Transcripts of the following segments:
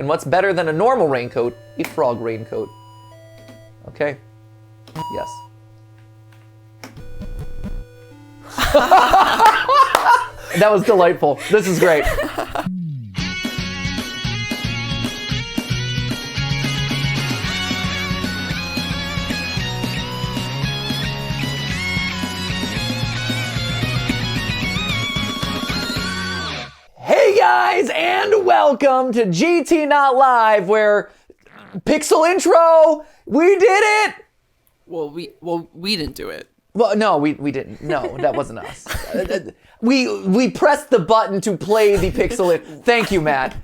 And what's better than a normal raincoat? A frog raincoat. Okay. Yes. That was delightful. This is great. Hey guys, and welcome to GT Not Live, where Pixel Intro, we did it! Well, we didn't do it. Well, no, we didn't. No, that wasn't us. We pressed the button to play the Pixel Intro. Thank you, Matt.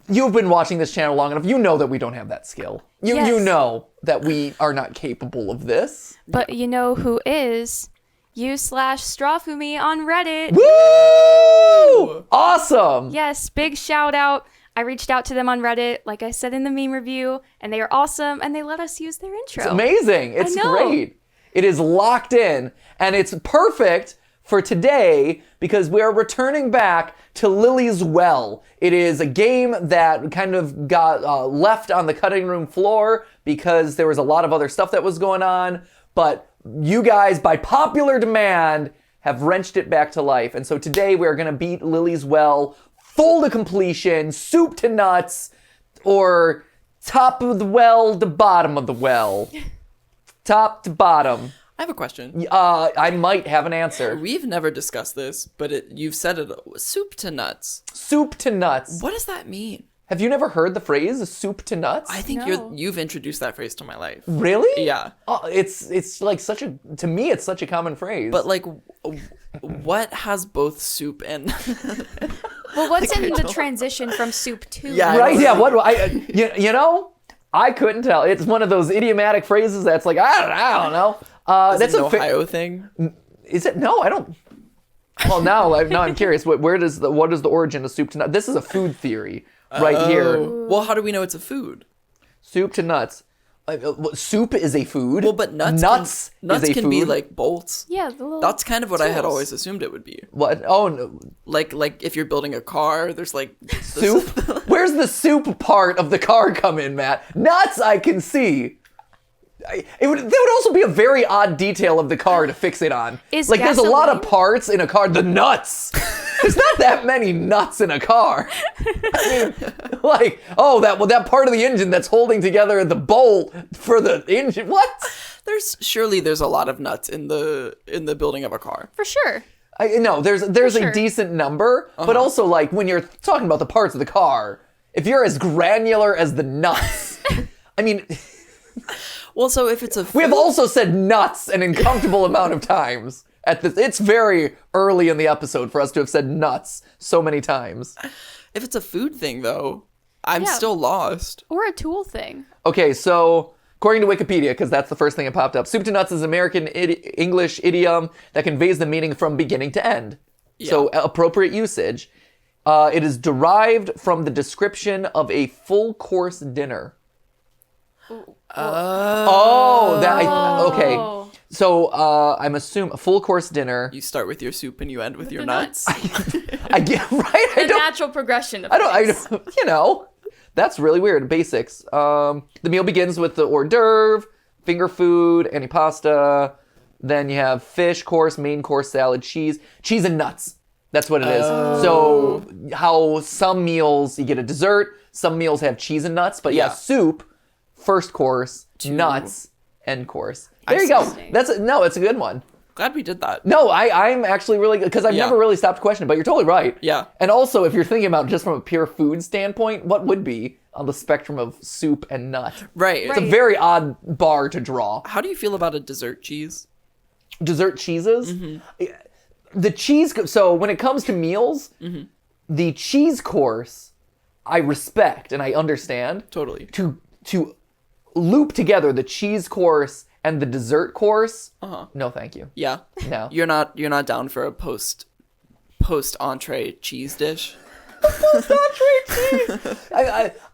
You've been watching this channel long enough. You know that we don't have that skill. You know that we are not capable of this. But you know who is? You/strawfumi on Reddit. Woo! Awesome! Yes, big shout out. I reached out to them on Reddit, like I said in the meme review, and they are awesome, and they let us use their intro. It's amazing. It's I know. Great. It is locked in, and it's perfect for today because we are returning back to Lily's Well. It is a game that kind of got left on the cutting room floor because there was a lot of other stuff that was going on, but you guys, by popular demand, have wrenched it back to life. And so today we are going to beat Lily's Well full to completion, soup to nuts, or top of the well to bottom of the well. Top to bottom. I have a question. I might have an answer. We've never discussed this, but you've said it. Soup to nuts. Soup to nuts. What does that mean? Have you never heard the phrase soup to nuts? I think No. you've introduced that phrase to my life. Really? Yeah. Oh, it's like to me, it's such a common phrase. But like, what has both soup and... Well, what's in the transition from soup to? Yeah, right? Yeah. What? You know, I couldn't tell. It's one of those idiomatic phrases that's like I don't know. Is That's it an a Ohio thing? Is it? No, I don't. Well, now I'm curious. What is the origin of soup to nuts? This is a food theory right here. Well, how do we know it's a food? Soup to nuts. Soup is a food. Well, but nuts is a can food. be like bolts. Yeah, the little That's kind of what I had tools. always assumed it would be. What? Oh, no. Like if you're building a car, there's like Soup? Where's the soup part of the car come in, Matt? Nuts, I can see. That would also be a very odd detail of the car to fix it on. Is like, there's a lot of gasoline- parts in a car. The nuts. There's not that many nuts in a car. I mean, like, that part of the engine that's holding together the bolt for the engine. What? There's a lot of nuts in the building of a car. For sure. No, there's sure. a decent number, but also like when you're talking about the parts of the car, if you're as granular as the nuts, I mean, Well, so if it's a we have also said nuts an uncomfortable amount of times at this. It's very early in the episode for us to have said nuts so many times. if it's a food thing though, I'm Yeah. still lost. Or a tool thing. Okay, so according to Wikipedia, because that's the first thing that popped up, soup to nuts is an American English idiom that conveys the meaning from beginning to end. So appropriate usage. It is derived from the description of a full course dinner. Okay. So I'm assuming a full course dinner. You start with your soup and you end with your nuts. I get right. The natural progression of things. You know, that's really weird. Basics. The meal begins with the hors d'oeuvre, finger food, antipasta. Then you have fish course, main course, salad, cheese and nuts. That's what it is. So how some meals you get a dessert, some meals have cheese and nuts, but yeah, soup, first course, nuts, end course. There you go. It's a good one. Glad we did that. No, I'm actually really good because I've never really stopped questioning, but you're totally right. Yeah. And also, if you're thinking about just from a pure food standpoint, what would be on the spectrum of soup and nut? Right. It's a very odd bar to draw. How do you feel about a dessert cheese? Dessert cheeses? Mm-hmm. The cheese, so when it comes to meals, the cheese course, I respect and I understand. Totally. To loop together the cheese course and the dessert course, no thank you. Yeah. No. You're not down for a post entree cheese dish? Post entree cheese.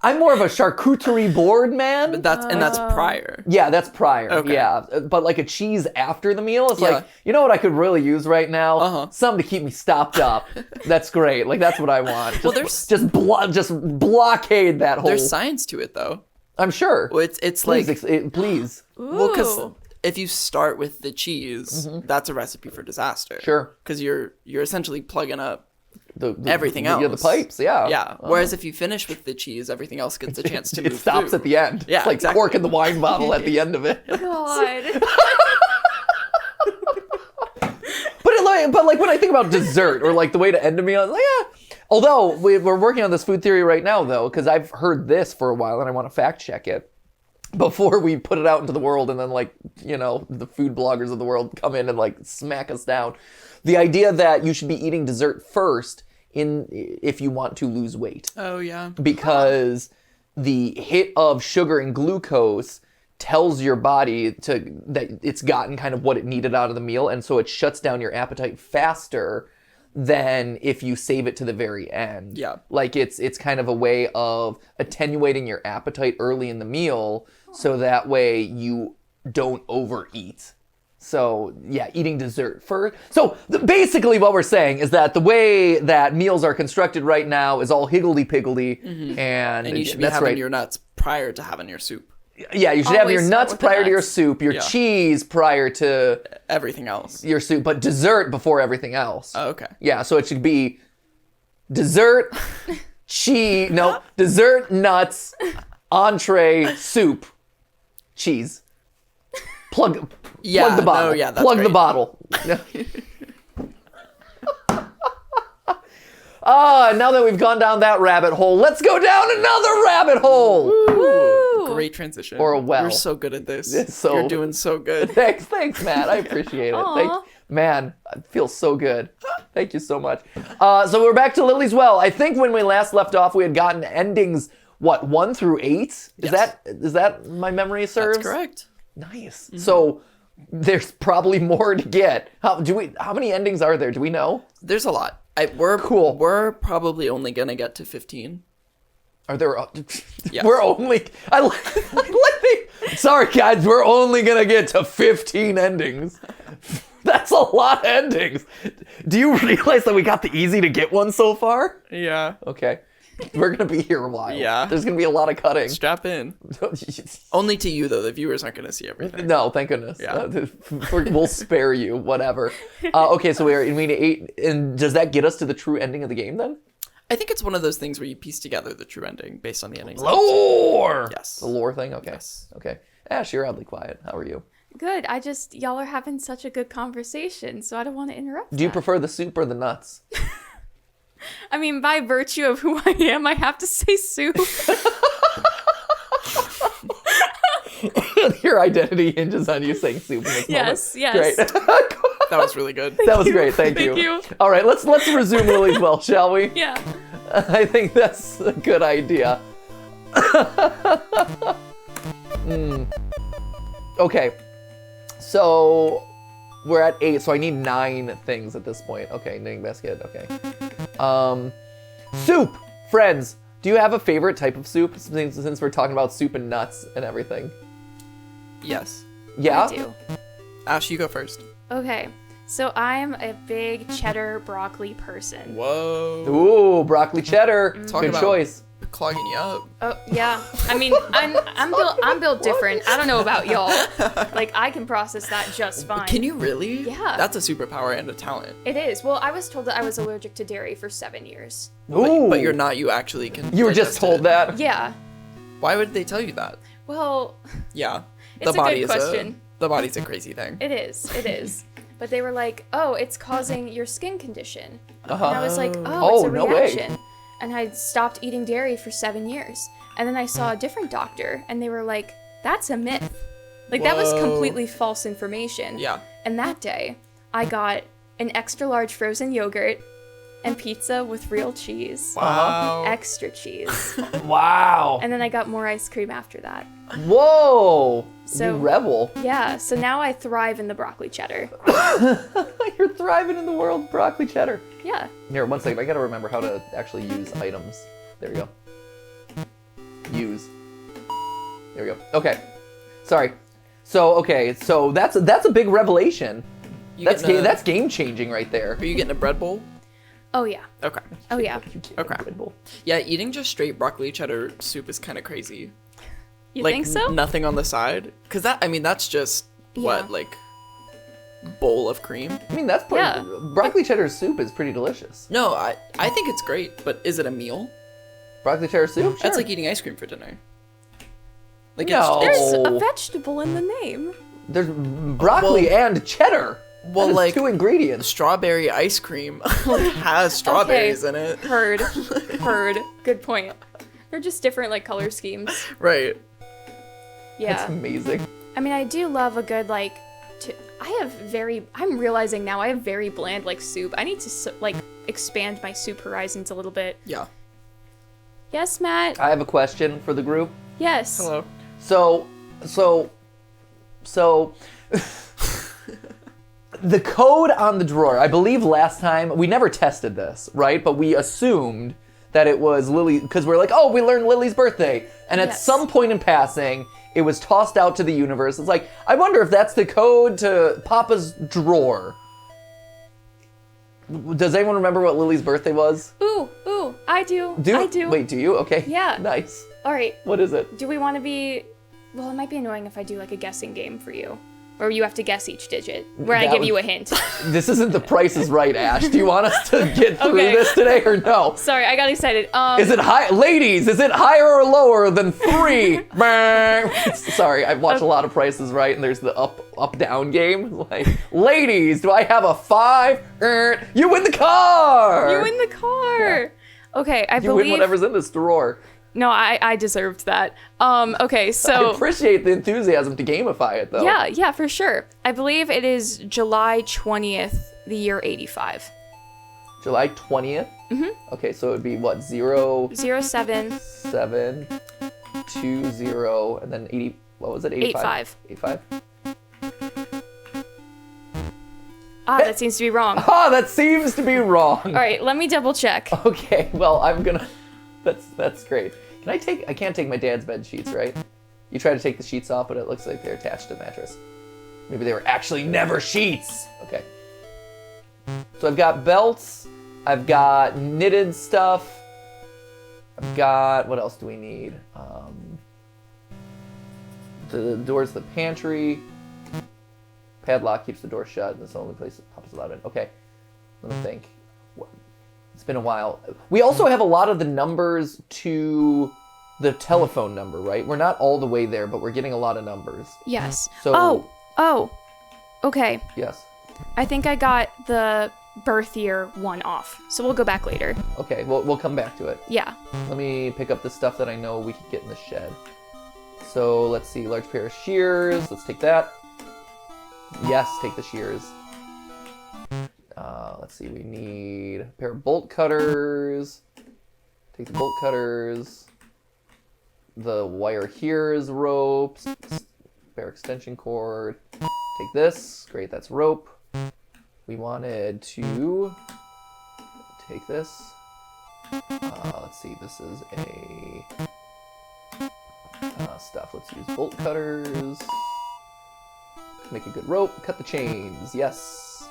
I'm more of a charcuterie board man. But that's prior. Yeah, that's prior. Okay. Yeah, but like a cheese after the meal, it's Yeah. like, you know what I could really use right now? Uh-huh. Something to keep me stopped up. That's great. Like that's what I want. Just, Well, just blockade that whole. There's science to it though. I'm sure. Well, it's Please, like please. well, because Ooh. if you start with the cheese, that's a recipe for disaster. Sure. Because you're essentially plugging up The everything Yeah, the else. pipes. Yeah. Yeah. Whereas if you finish with the cheese, everything else gets a chance to It move stops through. at the end. Yeah, It's like exactly. corking the wine bottle at the end of it. God. But like when I think about dessert or like the way to end a meal, it's like, yeah. Although we're working on this food theory right now though, because I've heard this for a while and I want to fact check it before we put it out into the world, and then like, you know, the food bloggers of the world come in and like smack us down. The idea that you should be eating dessert first if you want to lose weight, Oh yeah. because the hit of sugar and glucose tells your body that it's gotten kind of what it needed out of the meal, and so it shuts down your appetite faster than if you save it to the very end. Yeah. Like it's kind of a way of attenuating your appetite early in the meal so that way you don't overeat. So yeah, eating dessert first. So basically what we're saying is that the way that meals are constructed right now is all higgledy-piggledy, and And you should be that's having right. your nuts prior to having your soup. Yeah, you should have your Always start nuts with the prior to your nuts. soup, your Yeah. cheese prior to Everything else. your soup, but dessert before everything else. Oh, okay. Yeah, so it should be dessert, dessert, nuts, entree, soup, cheese. Plug Yeah, the bottle. no, yeah, that's Plug the great. bottle. Now that we've gone down that rabbit hole, let's go down another rabbit hole. Woo. Great transition. Or a well. You're so good at this. It's so- You're doing so good. Thanks, Matt. I appreciate it. Aw. Man, I feel so good. Thank you so much. So we're back to Lily's Well. I think when we last left off, we had gotten endings, 1 through 8? Yes. Is that my memory serves? That's correct. Nice. So there's probably more to get. How many endings are there? Do we know? There's a lot. We're Cool. We're probably only gonna get to 15. Are there? Yes. We're only. Sorry, guys. We're only gonna get to 15 endings. That's a lot of endings. Do you realize that we got the easy to get one so far? Yeah. Okay. We're gonna be here a while. Yeah. There's gonna be a lot of cutting. Strap in. Only to you though. The viewers aren't gonna see everything. No, thank goodness. Yeah. We'll spare you. Whatever. Okay, so we're in 8, and does that get us to the true ending of the game then? I think it's one of those things where you piece together the true ending based on the endings. Lore. Yes. The lore thing. Okay. Yes. Okay. Ash, you're oddly quiet. How are you? Good. Y'all are having such a good conversation, so I don't want to interrupt. Do you that. prefer the soup or the nuts? I mean, by virtue of who I am, I have to say soup. Your identity hinges on you saying soup in this Yes, moment. yes. Great. That was really good. That was great. Thank Thank you. All right, let's resume Lily's Well, shall we? Yeah. I think that's a good idea. Okay, so we're at 8, so I need 9 things at this point. Okay, knitting basket. Okay. Soup, friends. Do you have a favorite type of soup? Since we're talking about soup and nuts and everything. Yes. Yeah. I do. Ash, you go first. Okay. So I'm a big cheddar broccoli person. Whoa. Ooh, broccoli cheddar. Talk Good about- choice. Clogging you up. Oh yeah. I mean, I'm built different. I don't know about y'all. Like I can process that just fine. Can you really? Yeah. That's a superpower and a talent. It is. Well, I was told that I was allergic to dairy for 7 years. Ooh. But you're not. You actually can. You were just digest told it. that. Yeah. Why would they tell you that? Well, Yeah. It's a good question. The body's a crazy thing. it is. It is. But they were like, "Oh, it's causing your skin condition." Uh-huh. And I was like, Oh, "Oh, it's a no way. reaction." And I stopped eating dairy for 7 years. And then I saw a different doctor, and they were like, "That's a myth." Like that was Whoa. completely false information. Yeah. And that day, I got an extra large frozen yogurt and pizza with real cheese. Wow. Extra cheese. Wow. And then I got more ice cream after that. Whoa. So- you rebel. Yeah, so now I thrive in the broccoli cheddar. You're thriving in the world, broccoli cheddar. Yeah. Here, one second. I gotta remember how to actually use items. There we go. There we go. Okay. Sorry. So that's a big revelation. That's game changing right there. Are you getting a bread bowl? Oh yeah. Okay. Oh yeah. Okay. Yeah, eating just straight broccoli cheddar soup is kind of crazy. You Like, think so? Nothing on the side? Because that's just, Yeah. bowl of cream? I mean, that's broccoli cheddar soup is pretty delicious. No, I think it's great, but is it a meal? Broccoli cheddar soup? Sure. That's like eating ice cream for dinner. Like, No. There's a vegetable in the name. There's broccoli and cheddar. Well, That is like, 2 ingredients. strawberry ice cream has strawberries in it. Heard. Good point. They're just different like color schemes. Right. Yeah. That's amazing. I mean, I do love a good I'm realizing now I have very bland like soup. I need to expand my soup horizons a little bit. Yeah. Yes, Matt. I have a question for the group. Yes. Hello. So the code on the drawer, I believe last time, we never tested this, right? But we assumed that it was Lily, because we're like, oh, we learned Lily's birthday. And at Yes. some point in passing, it was tossed out to the universe. It's like, I wonder if that's the code to Papa's drawer. Does anyone remember what Lily's birthday was? Ooh, I do. I do. Wait, do you? Okay. Yeah. Nice. All right. What is it? Do we want to be? Well, it might be annoying if I do like a guessing game for you, where you have to guess each digit, where I That give would- you a hint. This isn't The Price is Right, Ash. Do you want us to get through Okay. this today or no? Sorry, I got excited. Is it high, ladies? Is it higher or lower than 3? Sorry, I've watched a lot of Prices Right, and there's the up down game. Like, ladies, do I have a 5? You win the car. You win the car. Okay, I You believe. win whatever's in this drawer. No, I deserved that. Okay, I so appreciate the enthusiasm to gamify it, though. yeah, for sure. I believe it is July 20th, the year 85. July 20th. Okay, so it would be what? 0, 07 7, 2, 0, and then 80. What was it? 85. 85. Ah, that seems to be wrong. Ah, that seems to be wrong. All right, let me double check. Okay, well, I'm gonna. That's great. I can't take my dad's bed sheets, right? You try to take the sheets off, but it looks like they're attached to the mattress. Maybe they were actually never sheets. Okay. So I've got belts. I've got knitted stuff. I've got, what else do we need? The door's the pantry. Padlock keeps the door shut. That's the only place that Papa's allowed in. Okay. Let me think. It's been a while. We also have a lot of the numbers to the telephone number, right? We're not all the way there, but we're getting a lot of numbers. Yes. So- Oh. Okay. Yes. I think I got the birth year one off. So we'll go back later. Okay, we'll come back to it. Yeah. Let me pick up the stuff that I know we could get in the shed. So let's see, large pair of shears. Let's take that. Yes, take the shears. Let's see, we need a pair of bolt cutters. Take the bolt cutters. The wire here is rope. Spare extension cord. Take this. Great, that's rope. We wanted to take this. Let's see, this is a stuff. Let's use bolt cutters. Make a good rope. Cut the chains. Yes.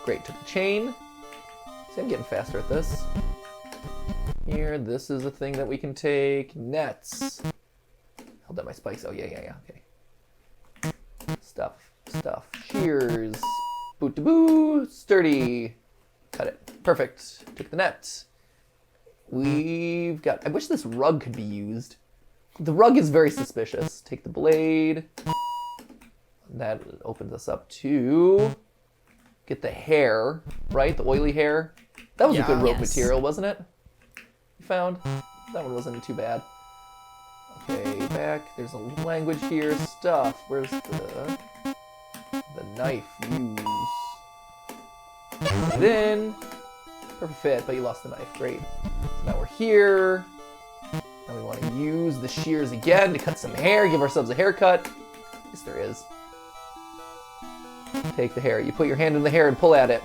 Great, took the chain. See, I'm getting faster at this. Here, this is a thing that we can take. Nets. Held up my spikes. Oh, yeah, okay. Stuff. Shears. Boot-to-boo. Sturdy. Cut it. Perfect. Took the net. We've got... I wish this rug could be used. The rug is very suspicious. Take the blade. That opens us up to... Get the hair, right? The oily hair. That was a good rope Yes. material, wasn't it? You found? That one wasn't too bad. Okay, back. There's a language here. Stuff. Where's the knife? Use. Put it in. Perfect fit, but you lost the knife. Great. So now we're here. Now we want to use the shears again to cut some hair, give ourselves a haircut. Yes, there is. Take the hair. You put your hand in the hair and pull at it.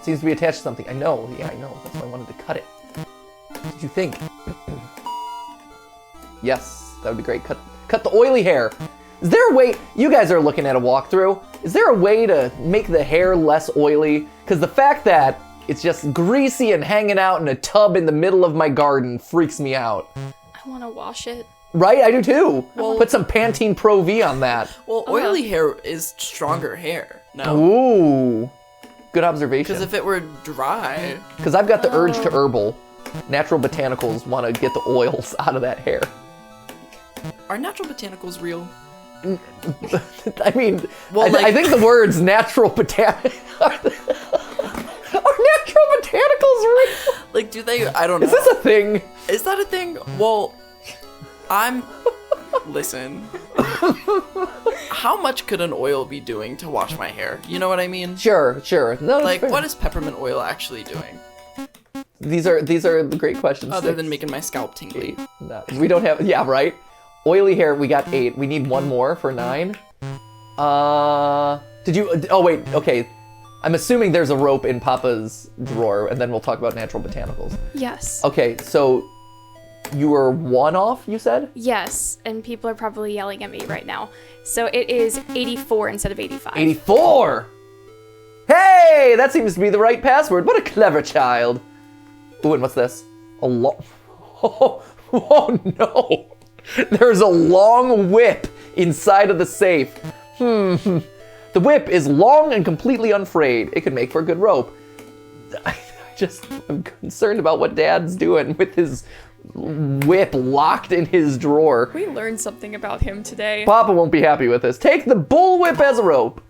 Seems to be attached to something. I know. Yeah, I know. That's why I wanted to cut it. What did you think? Yes, that would be great. Cut Cut the oily hair. Is there a way, you guys are looking at a walkthrough, is there a way to make the hair less oily? Because the fact that it's just greasy and hanging out in a tub in the middle of my garden freaks me out. I want to wash it. Right, I do too. Well- Put some Pantene Pro V on that. Well, oily hair is stronger hair. No. Ooh, good observation. Because if it were dry, Because I've got the urge to herbal. Natural botanicals want to get the oils out of that hair. are natural botanicals real? I mean, Well, I think the words natural botanicals are natural botanicals real? Like, do they? I don't know. Is this a thing? Is that a thing? Well, listen. How much could an oil be doing to wash my hair? You know what I mean? Sure. No, Like, what is peppermint oil actually doing? These are the great questions. Other 6, than making my scalp tingly. 8, 9. We don't have. Yeah, right. Oily hair. We got 8. We need one more for 9. Did you? Oh wait. Okay. I'm assuming there's a rope in Papa's drawer, and then we'll talk about natural botanicals. Yes. Okay, so you were 1 off, you said? Yes, and people are probably yelling at me right now. So it is 84 instead of 85. 84! Hey, that seems to be the right password. What a clever child. Ooh, and what's this? A long... Oh, no. There's a long whip inside of the safe. The whip is long and completely unfrayed. It could make for a good rope. I'm concerned about what Dad's doing with his whip locked in his drawer. We learned something about him today. Papa won't be happy with this. Take the bull whip as a rope.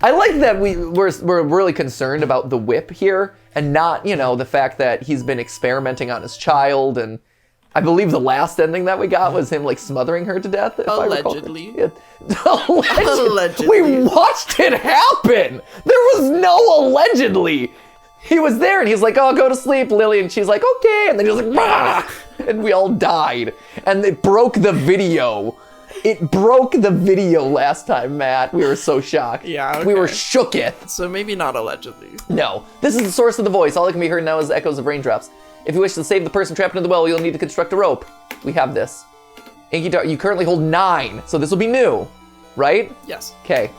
I like that we're really concerned about the whip here and not, the fact that he's been experimenting on his child, and I believe the last ending that we got was him like smothering her to death. If Allegedly. I recall. Allegedly. We watched it happen. There was no allegedly. He was there and he's like, "Oh, go to sleep, Lily," and she's like, "Okay," and then he was like, "Bah!" And we all died. And it broke the video. It broke the video last time, Matt. We were so shocked. Yeah, We were okay. shooketh. So maybe not allegedly. No. This is the source of the voice. All that can be heard now is echoes of raindrops. If you wish to save the person trapped in the well, you'll need to construct a rope. We have this. Inky Dark, you currently hold 9, so this will be new, right? Yes. Okay.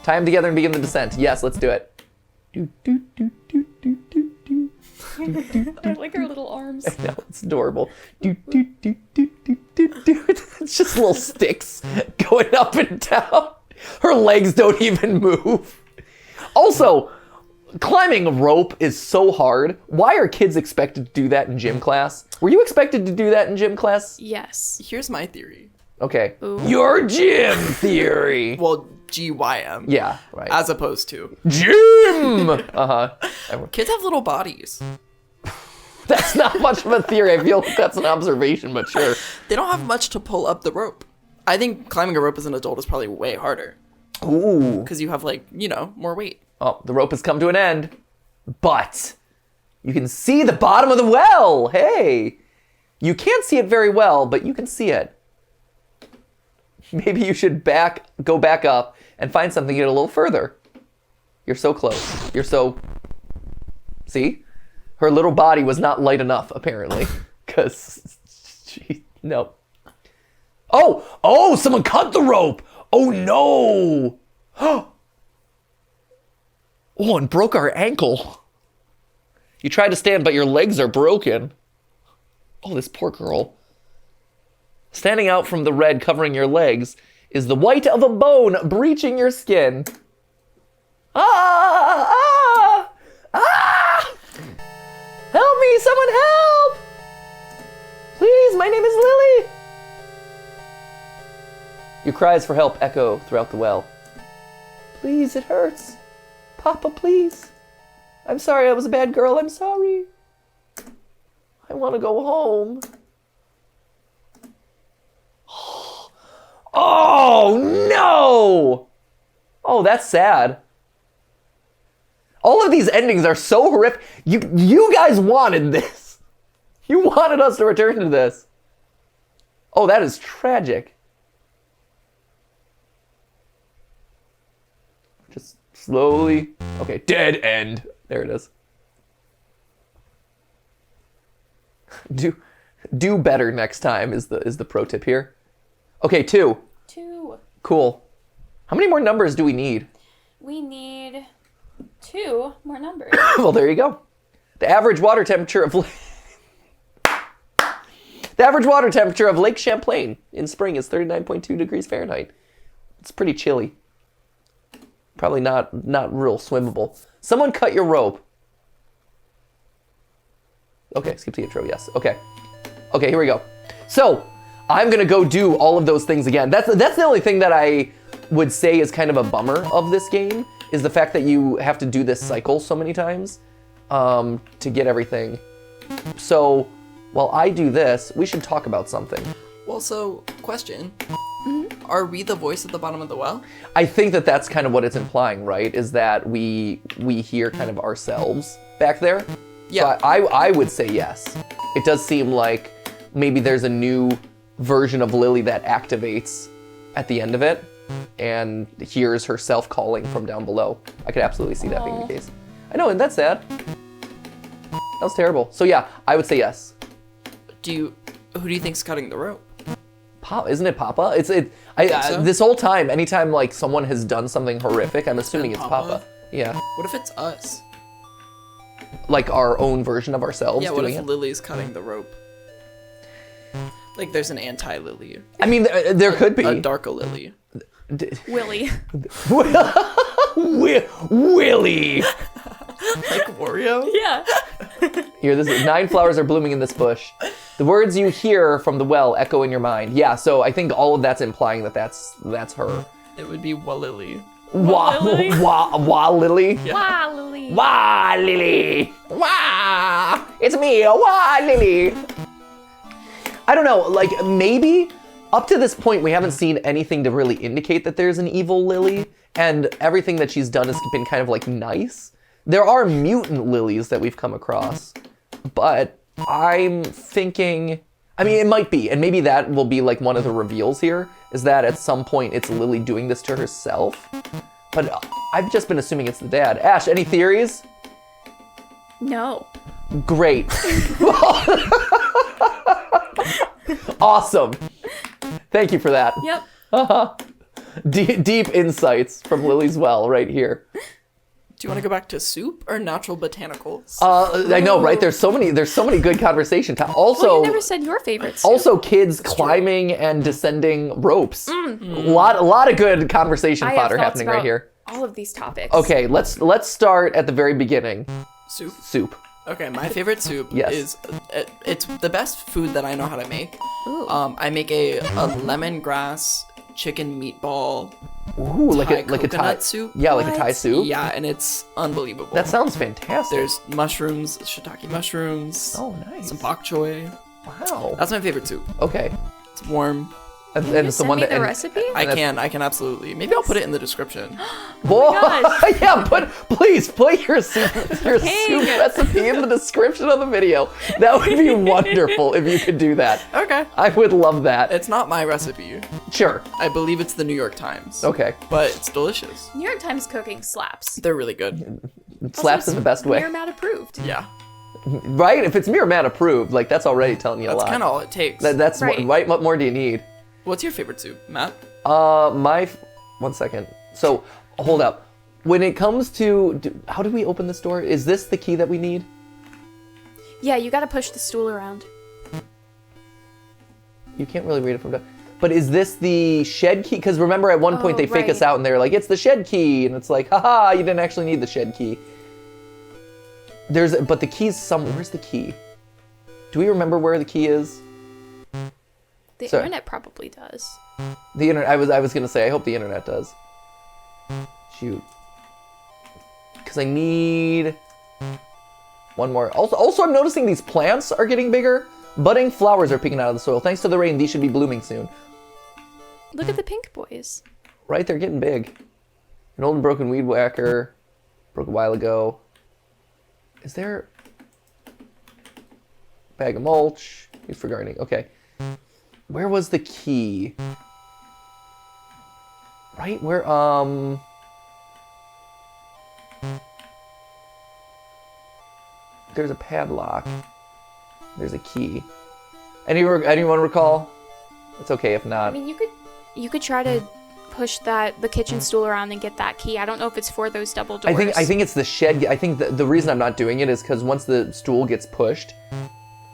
Tie them together and begin the descent. Yes, let's do it. Do, do, do, do, do, do, do. I like her little arms. No, it's adorable. Do, do, do, do, do, do, do. It's just little sticks going up and down. Her legs don't even move. Also, climbing a rope is so hard. Why are kids expected to do that in gym class? Were you expected to do that in gym class? Yes. Here's my theory. Okay. Ooh. Your gym theory. Well, GYM. Yeah, right. As opposed to. Gym! Uh-huh. Kids have little bodies. That's not much of a theory. I feel like that's an observation, but sure. They don't have much to pull up the rope. I think climbing a rope as an adult is probably way harder. Ooh. Because you have, more weight. Oh, the rope has come to an end. But you can see the bottom of the well. Hey. You can't see it very well, but you can see it. Maybe you should go back up and find something to get a little further. You're so close. You're so... See? Her little body was not light enough, apparently. Because no. Oh, someone cut the rope. Oh, no. Oh, and broke our ankle. You tried to stand, but your legs are broken. Oh, this poor girl. Standing out from the red covering your legs is the white of a bone breaching your skin. Ah! Help me, someone help! Please, my name is Lily. Your cries for help echo throughout the well. Please, it hurts. Papa, please. I'm sorry, I was a bad girl. I'm sorry. I want to go home. Oh, no! Oh, that's sad. All of these endings are so horrific. You guys wanted this. You wanted us to return to this. Oh, that is tragic. Just slowly. Okay, dead end. There it is. Do better next time is the pro tip here. Okay, 2. 2. Cool. How many more numbers do we need? We need 2 more numbers. Well, there you go. The average water temperature of Lake Champlain in spring is 39.2 degrees Fahrenheit. It's pretty chilly. Probably not real swimmable. Someone cut your rope. Okay, skip the intro, yes. Okay, here we go. So, I'm gonna go do all of those things again. That's the only thing that I would say is kind of a bummer of this game, is the fact that you have to do this cycle so many times to get everything. So, while I do this, we should talk about something. Well, so, question. Are we the voice at the bottom of the well? I think that that's kind of what it's implying, right? Is that we hear kind of ourselves back there? Yeah. So I would say yes. It does seem like maybe there's a new version of Lily that activates at the end of it and hears herself calling from down below. I could absolutely see that being the case. I know, and that's sad. That was terrible. So yeah, I would say yes. Who do you think's cutting the rope? Isn't it Papa? So? This whole time, anytime like someone has done something horrific, I'm assuming it's Papa. Yeah. What if it's us? Like our own version of ourselves Yeah, what doing if it? Lily's cutting the rope? Like there's an anti-Lily. I mean, there could be. A darker Lily. Willie. Willie! Like Wario? Yeah. Here, this is 9 flowers are blooming in this bush. The words you hear from the well echo in your mind. Yeah, so I think all of that's implying that that's her. It would be Walili. Wah Lily. Wow, Lily. Wah Lily. Wah! It's me, Wah Lily. I don't know, like maybe up to this point we haven't seen anything to really indicate that there's an evil Lily, and everything that she's done has been kind of like nice. There are mutant lilies that we've come across, but I'm thinking, I mean, it might be, and maybe that will be like one of the reveals here, is that at some point it's Lily doing this to herself. But I've just been assuming it's the dad. Ash, any theories? No. Great. Awesome. Thank you for that. Yep. Deep insights from Lily's well right here. Do you want to go back to soup or natural botanicals? I know, right? There's so many good conversation. Also, Well, you never said your favorites. also kids climbing and descending ropes. A lot of good conversation I have fodder thoughts happening right about here. all of these topics. Okay, let's start at the very beginning. Soup. Soup. Okay, my favorite soup Yes. is it's the best food that I know how to make. Ooh. I make a lemongrass chicken meatball. Ooh, like a Thai coconut soup? Yeah, like a Thai What? soup. Yeah, and it's unbelievable. That sounds fantastic. There's mushrooms, shiitake mushrooms. Oh, nice. Some bok choy. Wow. That's my favorite soup. Okay. It's warm. And Can you it's the send one me that the recipe? I can absolutely. Maybe I'll put it in the description. Whoa! gosh. Yeah, please put your soup Dang. recipe in the description of the video. That would be wonderful if you could do that. Okay. I would love that. It's not my recipe. Sure. I believe it's the New York Times. Okay. But it's delicious. New York Times cooking slaps. They're really good. Slaps in the best way. Miramad approved. Yeah. Right? If it's Miramad approved, like that's already telling you a That's lot. kind of all it takes. That's Right. right. What more do you need? What's your favorite soup, Matt? One second. So, hold up. When it comes to, how do we open this door? Is this the key that we need? Yeah, you gotta push the stool around. You can't really read it from down. But is this the shed key? Because remember at one point they fake us right. out and they're like, it's the shed key. And it's like, haha, you didn't actually need the shed key. But the key's where's the key? Do we remember where the key is? The Sorry. internet probably does. The internet, I was gonna say, I hope the internet does. Shoot. Because I need one more. Also, I'm noticing these plants are getting bigger. Budding flowers are picking out of the soil. Thanks to the rain, these should be blooming soon. Look at the pink boys. Right, they're getting big. An old and broken weed whacker. Broke a while ago. Is there bag of mulch? Used for gardening. Okay. Where was the key? Right, where, there's a padlock. There's a key. Anyone recall? It's okay if I not. mean, you could try to push the kitchen stool around and get that key. I don't know if it's for those double doors. I think it's the shed. I think the reason I'm not doing it is because once the stool gets pushed,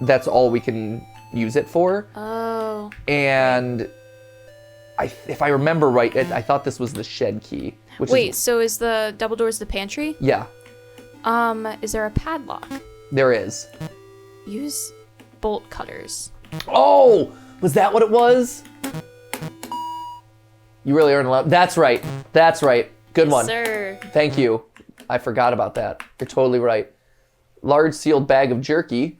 that's all we can use it for. Oh. And if I remember right, I thought this was the shed key. Wait, so is the double doors the pantry? Yeah, Is there a padlock? there is. Use bolt cutters. Oh, was that what it was? You really aren't allowed. That's right. That's right. Good one. Sir. Thank you. I forgot about that. You're totally right. Large sealed bag of jerky.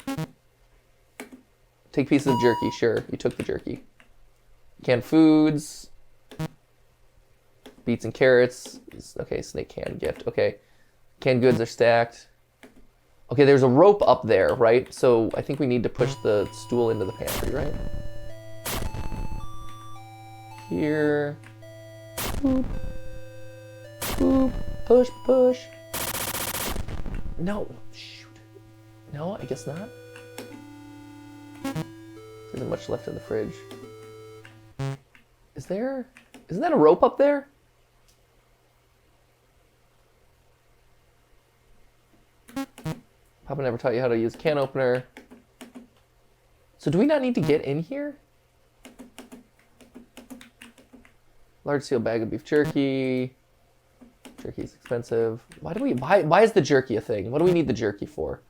Take pieces of jerky. Sure, you took the jerky. Canned foods. Beets and carrots. Okay, snake canned gift. Okay. Canned goods are stacked. Okay, there's a rope up there, right? So I think we need to push the stool into the pantry, right? Here. Boop. Boop. Push, push. No. Shoot. No, I guess not. There isn't much left in the fridge. Isn't that a rope up there? Papa never taught you how to use a can opener. So do we not need to get in here? Large sealed bag of beef jerky. Jerky's expensive. Why is the jerky a thing? What do we need the jerky for?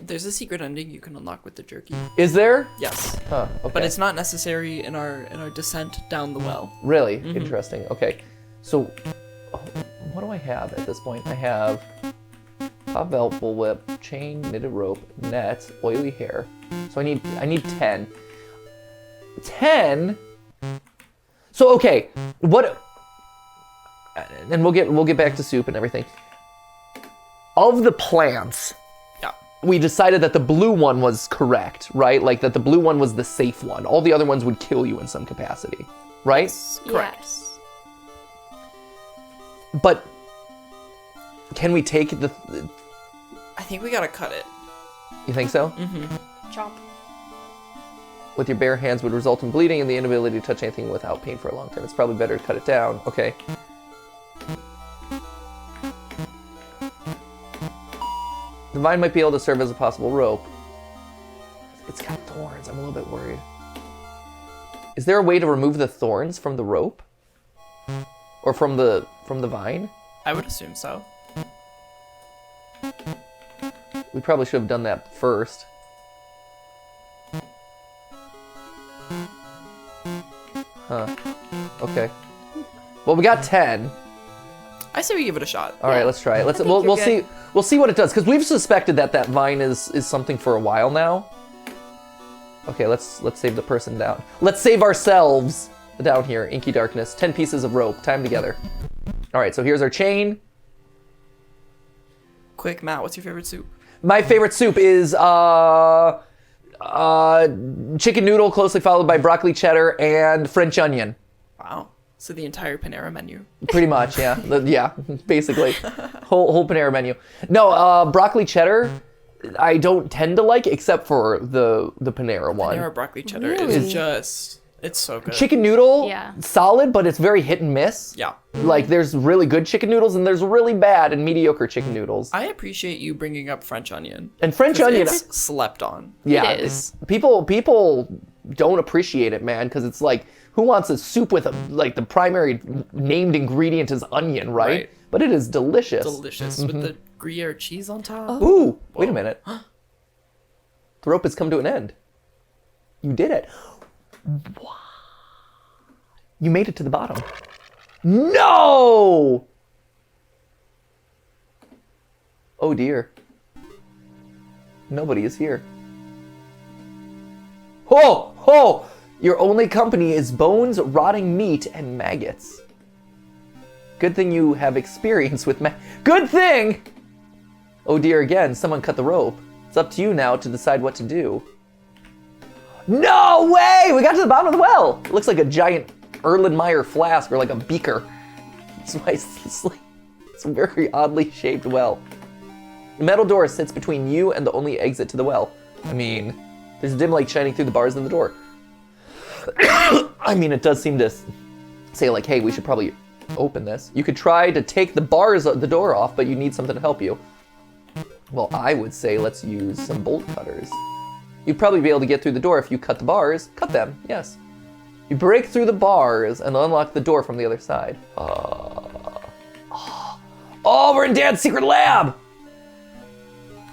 There's a secret ending you can unlock with the jerky. Is there? Yes. Huh, okay. But it's not necessary in our descent down the well. Really? Interesting. Okay. So, what do I have at this point? I have a velvet whip, chain, knitted rope, nets, oily hair. So I need 10. 10? So okay, what? And we'll get back to soup and everything. Of the plants, Yeah. we decided that the blue one was correct, right? Like that the blue one was the safe one. All the other ones would kill you in some capacity, right? Correct. Yes. But can we take the? I think we gotta cut it. You think so? Chomp. With your bare hands would result in bleeding and the inability to touch anything without pain for a long time. It's probably better to cut it down. Okay. The vine might be able to serve as a possible rope. It's got thorns. I'm a little bit worried. Is there a way to remove the thorns from the rope? Or from the vine? I would assume so. We probably should have done that first. Huh. Okay. Well, we got 10. I say we give it a shot. All right, let's try it. We'll see what it does because we've suspected that vine is something for a while now. Okay, let's save the person down. Let's save ourselves down here. Inky darkness. 10 pieces of rope. Time together. All right, so here's our chain. Quick, Matt, what's your favorite soup? My favorite soup is chicken noodle, closely followed by broccoli cheddar and French onion. Wow. So the entire Panera menu. Pretty much, yeah. Yeah, basically. Whole Panera menu. No, broccoli cheddar, I don't tend to like, except for the Panera one. Panera broccoli cheddar Really? is just, it's so good. Chicken noodle, Yeah. solid, but it's very hit and miss. Yeah. Like, there's really good chicken noodles, and there's really bad and mediocre chicken noodles. I appreciate you bringing up French onion. And French 'Cause onion, it's slept on. yeah, It is. people don't appreciate it, man, because it's like, who wants a soup with like the primary named ingredient is onion, right? Right. But it is delicious. Delicious with the Gruyere cheese on top. Ooh, wait a minute. The rope has come to an end. You did it. Wow. You made it to the bottom. No! Oh dear. Nobody is here. Ho! Ho! Your only company is bones, rotting meat, and maggots. Good thing you have experience with Good thing! Oh dear, again, someone cut the rope. It's up to you now to decide what to do. No way! We got to the bottom of the well! It looks like a giant Erlenmeyer flask or like a beaker. It's a very oddly shaped well. The metal door sits between you and the only exit to the well. I mean, there's a dim light shining through the bars in the door. I mean, it does seem to say like, hey, we should probably open this. You could try to take the bars of the door off, but you need something to help you. Well, I would say let's use some bolt cutters. You'd probably be able to get through the door if you cut the bars. Cut them, yes. You break through the bars and unlock the door from the other side. Oh, we're in Dad's secret lab!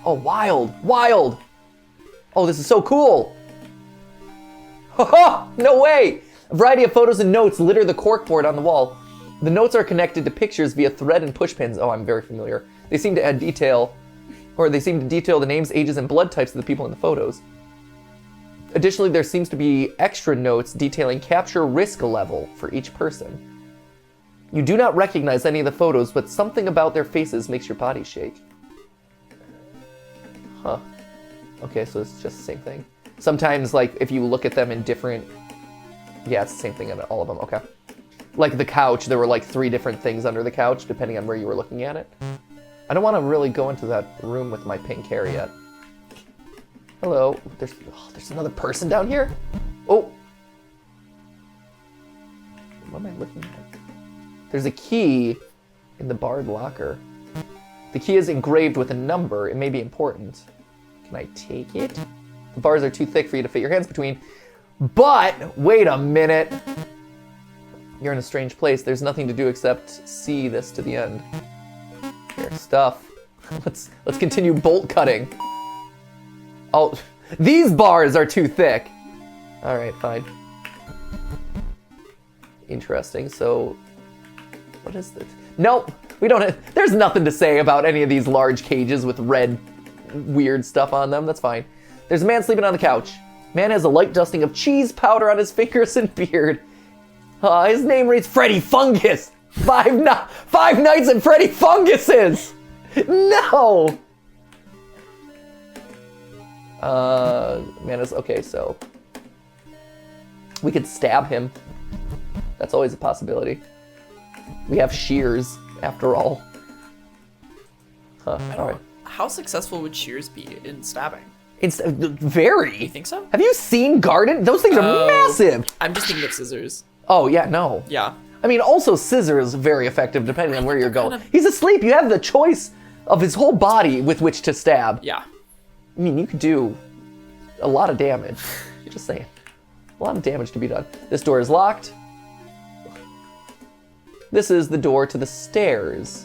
Oh, wild. Oh, this is so cool. No way! A variety of photos and notes litter the corkboard on the wall. The notes are connected to pictures via thread and push pins. Oh, I'm very familiar. They seem to detail the names, ages, and blood types of the people in the photos. Additionally, there seems to be extra notes detailing capture risk level for each person. You do not recognize any of the photos, but something about their faces makes your body shake. Huh. Okay, so it's just the same thing. Sometimes, like, if you look at them in different... Yeah, it's the same thing in all of them, okay. Like the couch, there were like 3 different things under the couch, depending on where you were looking at it. I don't want to really go into that room with my pink hair yet. Hello. There's another person down here? Oh. What am I looking at? There's a key in the barred locker. The key is engraved with a number. It may be important. Can I take it? The bars are too thick for you to fit your hands between. But, wait a minute. You're in a strange place. There's nothing to do except see this to the end. Here, stuff. Let's continue bolt cutting. Oh, these bars are too thick. All right, fine. Interesting. So, what is this? Nope. We don't. There's nothing to say about any of these large cages with red, weird stuff on them. That's fine. There's a man sleeping on the couch. Man has a light dusting of cheese powder on his fingers and beard. His name reads Freddy Fungus. Five Nights at Freddy Funguses. No. Man is okay. So we could stab him. That's always a possibility. We have shears, after all. All right. How successful would shears be in stabbing? It's very. You think so? Have you seen Garden? Those things are massive. I'm just thinking of scissors. Oh, yeah, no. Yeah. I mean, also scissors, very effective depending on where you're going. He's asleep. You have the choice of his whole body with which to stab. Yeah. I mean, you could do a lot of damage. Just saying. A lot of damage to be done. This door is locked. This is the door to the stairs.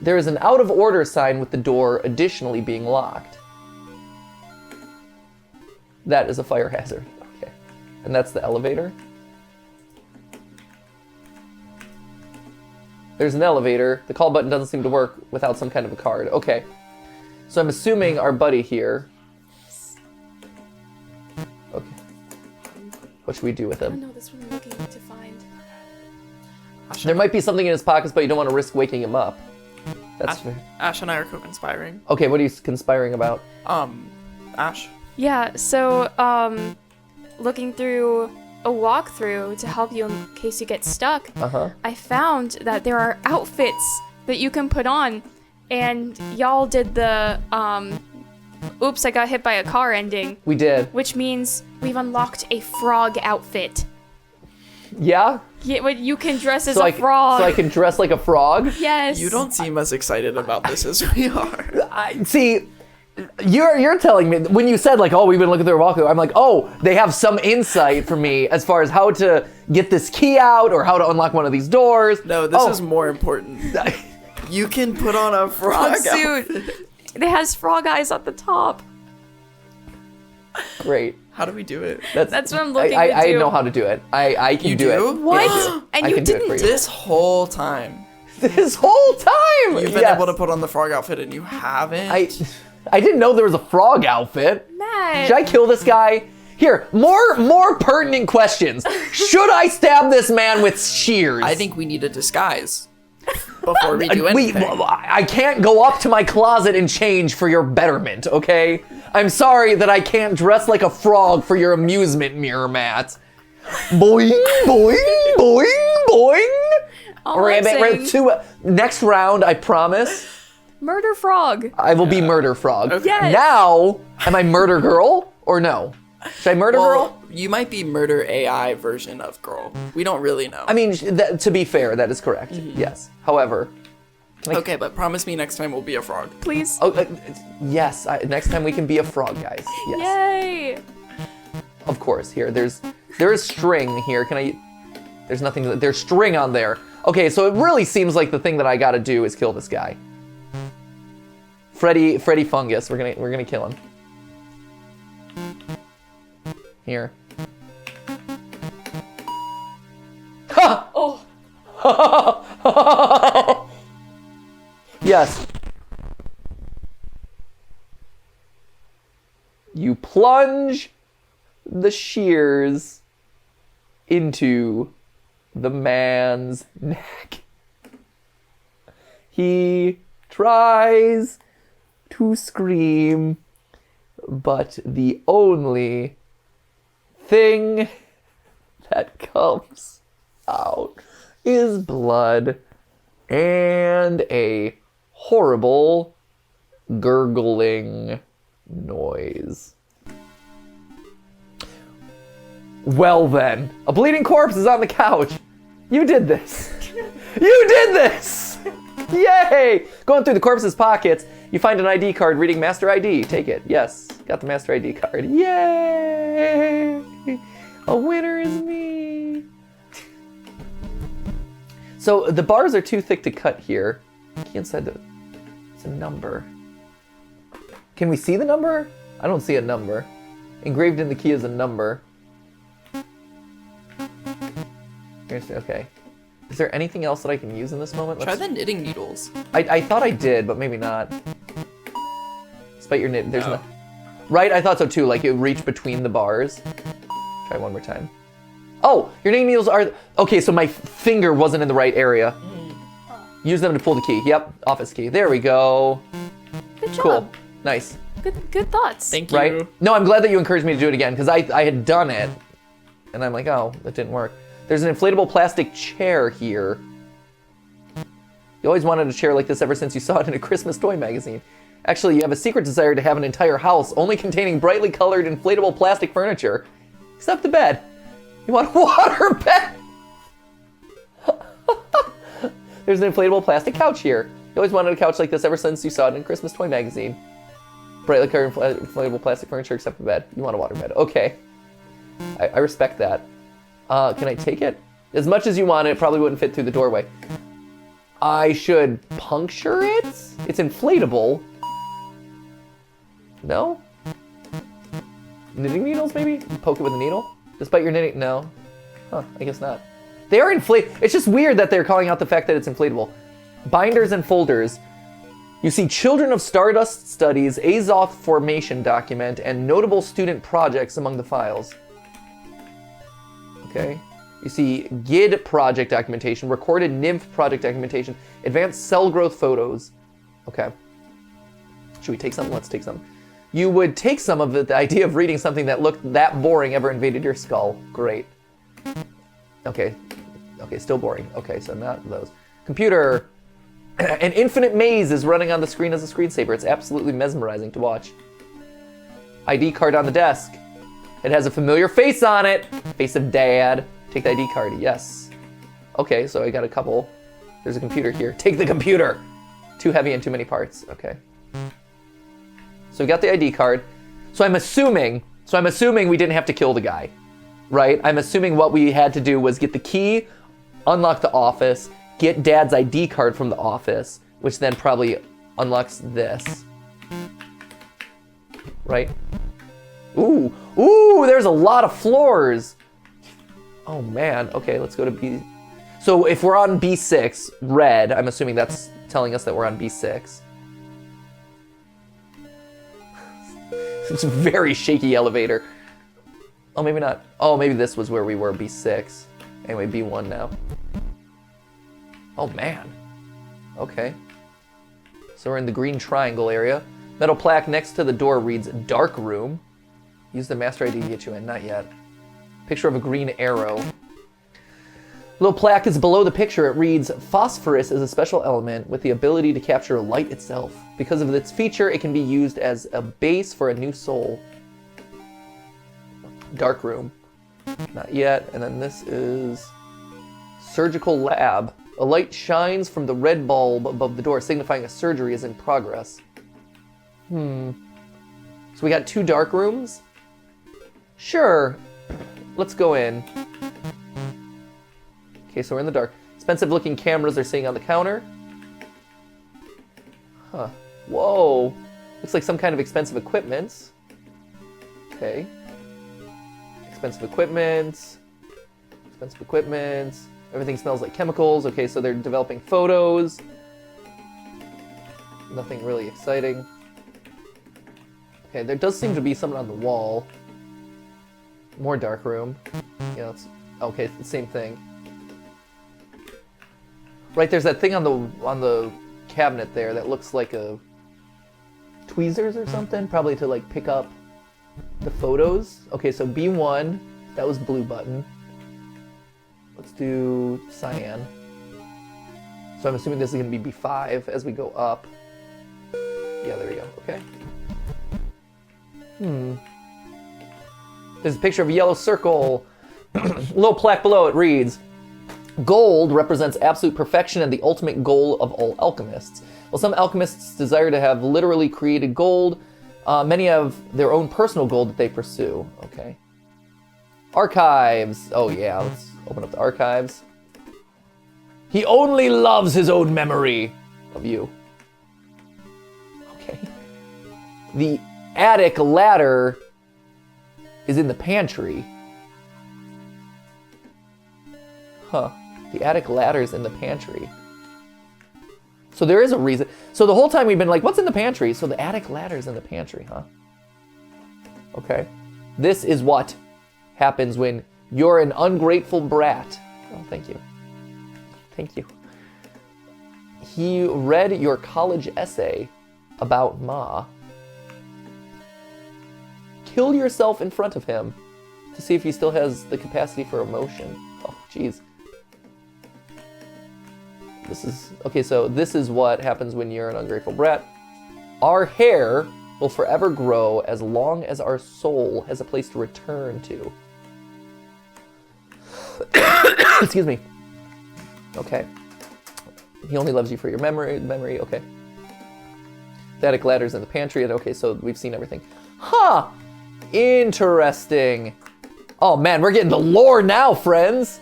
There is an out of order sign with the door additionally being locked. That is a fire hazard. Okay. And that's the elevator. There's an elevator. The call button doesn't seem to work without some kind of a card. Okay. So I'm assuming our buddy here... Okay. What should we do with Oh him? no, that's what I'm looking to find. There might be something in his pockets, but you don't want to risk waking him up. That's fair. Ash and I are co-conspiring. Okay, what are you conspiring about? Ash? Yeah, so, looking through a walkthrough to help you in case you get stuck, I found that there are outfits that you can put on, and y'all did the, oops, I got hit by a car ending. We did. Which means we've unlocked a frog outfit. Yeah? Yeah, but you can dress as a frog. So I can dress like a frog? Yes. You don't seem as excited about this as we are. See, you're telling me, when you said like, oh, we've been looking through a walkthrough, I'm like, oh, they have some insight for me as far as how to get this key out or how to unlock one of these doors. No, this is more important. You can put on a frog suit. It has frog eyes at the top. Great. How do we do it? That's what I'm looking to do. I know how to do it. I can do it. What? Yeah, And I you can do it didn't for you. This whole time. This whole time! You've been able to put on the frog outfit and you haven't? I didn't know there was a frog outfit. Matt. Should I kill this guy? Here, more pertinent questions. Should I stab this man with shears? I think we need a disguise before we do anything. I can't go up to my closet and change for your betterment, okay? I'm sorry that I can't dress like a frog for your amusement, Mirror Matt. Boing, boing, boing, boing. Next round, I promise. Murder frog. I will be Murder Frog. Okay. Yes. Now, am I Murder Girl or no? Should I murder girl? You might be murder AI version of girl. We don't really know. I mean, to be fair, that is correct. Yes. However, okay, but promise me next time we'll be a frog. Please. oh, yes. Next time we can be a frog, guys. Yes. Yay! Of course. Here, there is string here. Can I? There's nothing. There's string on there. Okay, so it really seems like the thing that I gotta do is kill this guy. Freddy Fungus. We're gonna kill him. Here. Ha! Oh. Yes. You plunge the shears into the man's neck. He tries to scream, but the only thing that comes out is blood and a horrible gurgling noise. Well then, a bleeding corpse is on the couch. You did this. You did this! Yay! Going through the corpse's pockets, you find an ID card reading Master ID. Take it. Yes, got the Master ID card. Yay! A winner is me. So the bars are too thick to cut here. Key inside it's a number. Can we see the number? I don't see a number. Engraved in the key is a number. Okay. Is there anything else that I can use in this moment? Try the knitting needles. I thought I did, but maybe not. Despite your knit, there's no. Right, I thought so too. Like it reached between the bars. Try one more time. Oh, your knitting needles are okay. So my finger wasn't in the right area. Use them to pull the key. Yep, office key. There we go. Good job. Cool. Nice. Good thoughts. Thank you. Right? No, I'm glad that you encouraged me to do it again because I had done it, and I'm like, oh, that didn't work. There's an inflatable plastic chair here. You always wanted a chair like this ever since you saw it in a Christmas toy magazine. Actually, you have a secret desire to have an entire house only containing brightly colored inflatable plastic furniture. Except the bed. You want a water bed? There's an inflatable plastic couch here. You always wanted a couch like this ever since you saw it in a Christmas toy magazine. Brightly colored inflatable plastic furniture except the bed. You want a water bed. Okay. I respect that. Can I take it? As much as you want it probably wouldn't fit through the doorway. I should puncture it? It's inflatable. No? Knitting needles, maybe? Poke it with a needle? Despite your knitting? No. Huh, I guess not. They are inflatable. It's just weird that they're calling out the fact that it's inflatable. Binders and folders. You see Children of Stardust Studies, Azoth Formation document, and notable student projects among the files. Okay. You see GID project documentation, recorded nymph project documentation, advanced cell growth photos. Okay. Should we take some? Let's take some. You would take some of it. The idea of reading something that looked that boring ever invaded your skull. Great. Okay. Okay, still boring. Okay, so not those. Computer. An infinite maze is running on the screen as a screensaver. It's absolutely mesmerizing to watch. ID card on the desk. It has a familiar face on it. Face of Dad. Take the ID card. Yes. Okay, so I got a couple. There's a computer here. Take the computer. Too heavy and too many parts. Okay. So we got the ID card. So I'm assuming we didn't have to kill the guy, right? I'm assuming what we had to do was get the key, unlock the office, get Dad's ID card from the office, which then probably unlocks this, right? Ooh, there's a lot of floors. Oh man, okay, let's go to B. So if we're on B6, red, I'm assuming that's telling us that we're on B6. It's a very shaky elevator. Oh, maybe not. Oh, maybe this was where we were, B6. Anyway, B1 now. Oh man. Okay. So we're in the green triangle area. Metal plaque next to the door reads dark room. Use the master ID to get you in. Not yet. Picture of a green arrow. Little plaque is below the picture. It reads, phosphorus is a special element with the ability to capture light itself. Because of its feature, it can be used as a base for a new soul. Dark room. Not yet. And then this is surgical lab. A light shines from the red bulb above the door, signifying a surgery is in progress. So we got 2 dark rooms? Sure. Let's go in. Okay, so we're in the dark. Expensive looking cameras are sitting on the counter. Huh. Whoa. Looks like some kind of expensive equipment. Okay. Expensive equipment. Expensive equipment. Everything smells like chemicals. Okay, so they're developing photos. Nothing really exciting. Okay, there does seem to be something on the wall. More dark room. Yeah, it's okay. It's the same thing. Right, there's that thing on the cabinet there that looks like a tweezers or something, probably to like pick up the photos. Okay, so B1, that was blue button. Let's do cyan. So I'm assuming this is going to be B5 as we go up. Yeah, there we go. Okay. There's a picture of a yellow circle. Little plaque below it reads, "Gold represents absolute perfection and the ultimate goal of all alchemists. While some alchemists desire to have literally created gold, many have their own personal gold that they pursue." Okay. Archives. Oh yeah, let's open up the archives. He only loves his own memory of you. Okay. The attic ladder is in the pantry. Huh. The attic ladder's in the pantry. So there is a reason. So the whole time we've been like, what's in the pantry? So the attic ladder's in the pantry, huh? Okay. This is what happens when you're an ungrateful brat. Oh, thank you. Thank you. He read your college essay about Ma. Kill yourself in front of him to see if he still has the capacity for emotion. Oh, jeez. This is, okay, so this is what happens when you're an ungrateful brat. Our hair will forever grow as long as our soul has a place to return to. Excuse me. Okay. He only loves you for your memory, okay. The attic ladder's in the pantry, and okay, so we've seen everything. Huh! Interesting. Oh man, we're getting the lore now, friends!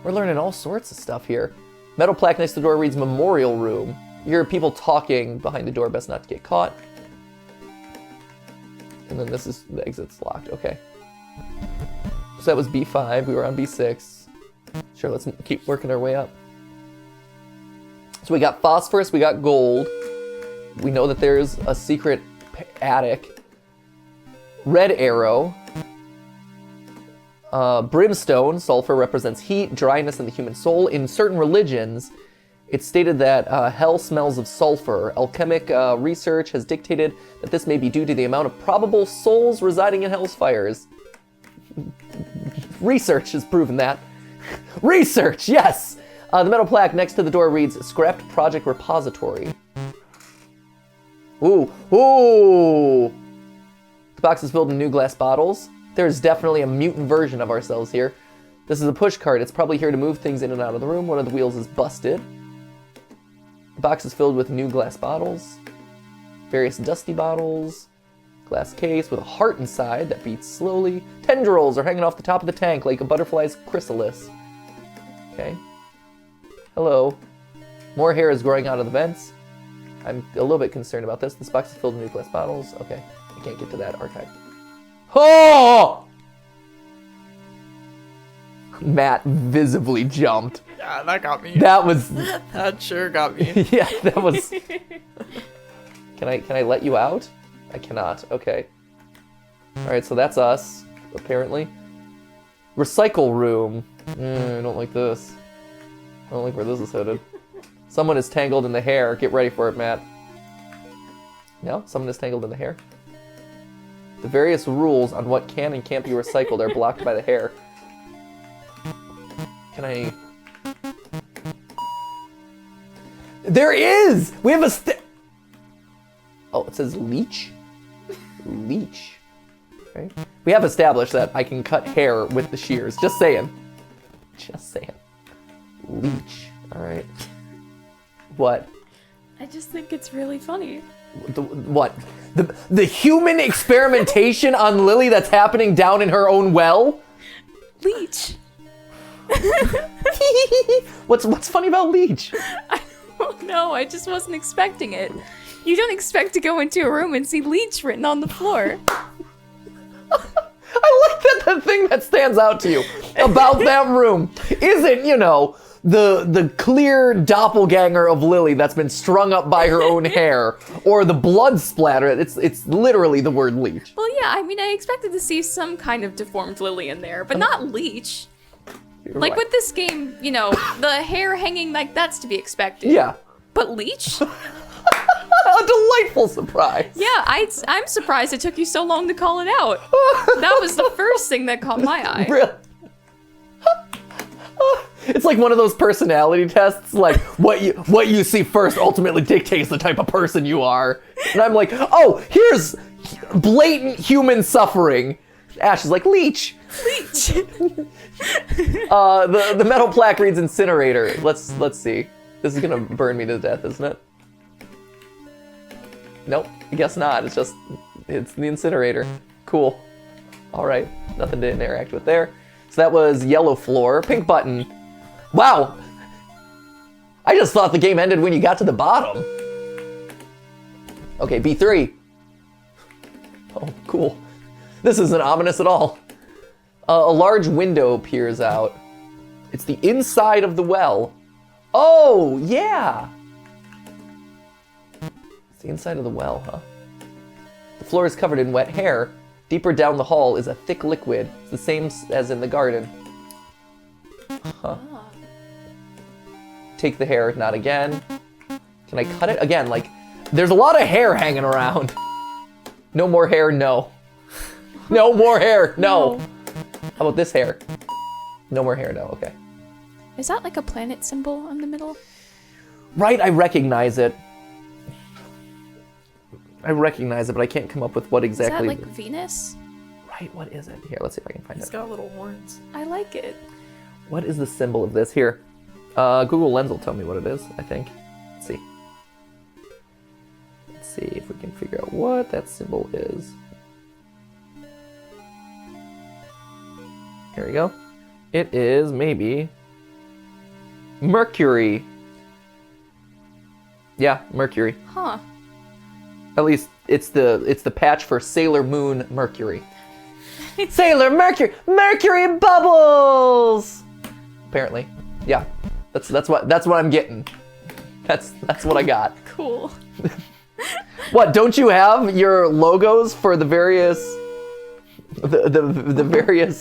We're learning all sorts of stuff here. Metal plaque next to the door reads Memorial Room. You hear people talking behind the door, best not to get caught. And then this is, the exit's locked, okay. So that was B5, we were on B6. Sure, let's keep working our way up. So we got phosphorus, we got gold. We know that there's a secret attic. Red arrow. Brimstone, sulfur, represents heat, dryness, and the human soul. In certain religions, it's stated that hell smells of sulfur. Alchemic research has dictated that this may be due to the amount of probable souls residing in hell's fires. Research has proven that. Research, yes! The metal plaque next to the door reads, Scrapped Project Repository. Ooh, ooh! The box is filled with new glass bottles. There's definitely a mutant version of ourselves here. This is a push cart. It's probably here to move things in and out of the room. One of the wheels is busted. The box is filled with new glass bottles. Various dusty bottles. Glass case with a heart inside that beats slowly. Tendrils are hanging off the top of the tank like a butterfly's chrysalis. Okay. Hello. More hair is growing out of the vents. I'm a little bit concerned about this. This box is filled with new glass bottles. Okay. I can't get to that archive. Oh! Matt visibly jumped. Yeah, that got me. That was... That sure got me. Yeah, that was... Can I let you out? I cannot. Okay. Alright, so that's us, apparently. Recycle room. I don't like this. I don't like where this is headed. Someone is tangled in the hair. Get ready for it, Matt. No? Someone is tangled in the hair? The various rules on what can and can't be recycled are blocked by the hair. Can I... There is! We have a Oh, it says leech? Leech. Okay. We have established that I can cut hair with the shears. Just saying. Just saying. Leech. All right. What? I just think it's really funny. What? The human experimentation on Lily that's happening down in her own well? Leech. What's funny about Leech? I don't know. I just wasn't expecting it. You don't expect to go into a room and see Leech written on the floor. I like that the thing that stands out to you about that room isn't, the clear doppelganger of Lily that's been strung up by her own hair, or the blood splatter. It's literally the word Leech. Well, yeah, I mean, I expected to see some kind of deformed Lily in there, but not Leech. Like right. with this game, the hair hanging, like, that's to be expected. Yeah. But Leech? A delightful surprise. Yeah, I'm surprised it took you so long to call it out. That was the first thing that caught my eye. Really? It's like one of those personality tests, like what you see first ultimately dictates the type of person you are. And I'm like, oh, here's blatant human suffering. Ash is like, Leech. Leech. The metal plaque reads incinerator. Let's see. This is gonna burn me to death, isn't it? Nope, I guess not. It's the incinerator. Cool. All right, nothing to interact with there. So that was yellow floor, pink button. Wow. I just thought the game ended when you got to the bottom. Okay, B3. Oh, cool. This isn't ominous at all. A large window peers out. It's the inside of the well. Oh, yeah. It's the inside of the well, huh? The floor is covered in wet hair. Deeper down the hall is a thick liquid. It's the same as in the garden. Huh. Take the hair, not again. Can I cut it? Again, like, there's a lot of hair hanging around. No more hair, no. No more hair, no. How about this hair? No more hair, no, okay. Is that like a planet symbol in the middle? Right, I recognize it. But I can't come up with what exactly. Is that like Venus? Right, what is it? Here, let's see if I can find He's it. got little horns. I like it. What is the symbol of this? Here. Google Lens will tell me what it is, I think. Let's see. Let's see if we can figure out what that symbol is. Here we go. It is maybe Mercury. Yeah, Mercury. Huh. At least it's the patch for Sailor Moon Mercury. Sailor Mercury, Mercury bubbles. Apparently, yeah. That's what I'm getting. That's what I got. Cool. What? Don't you have your logos for the various the various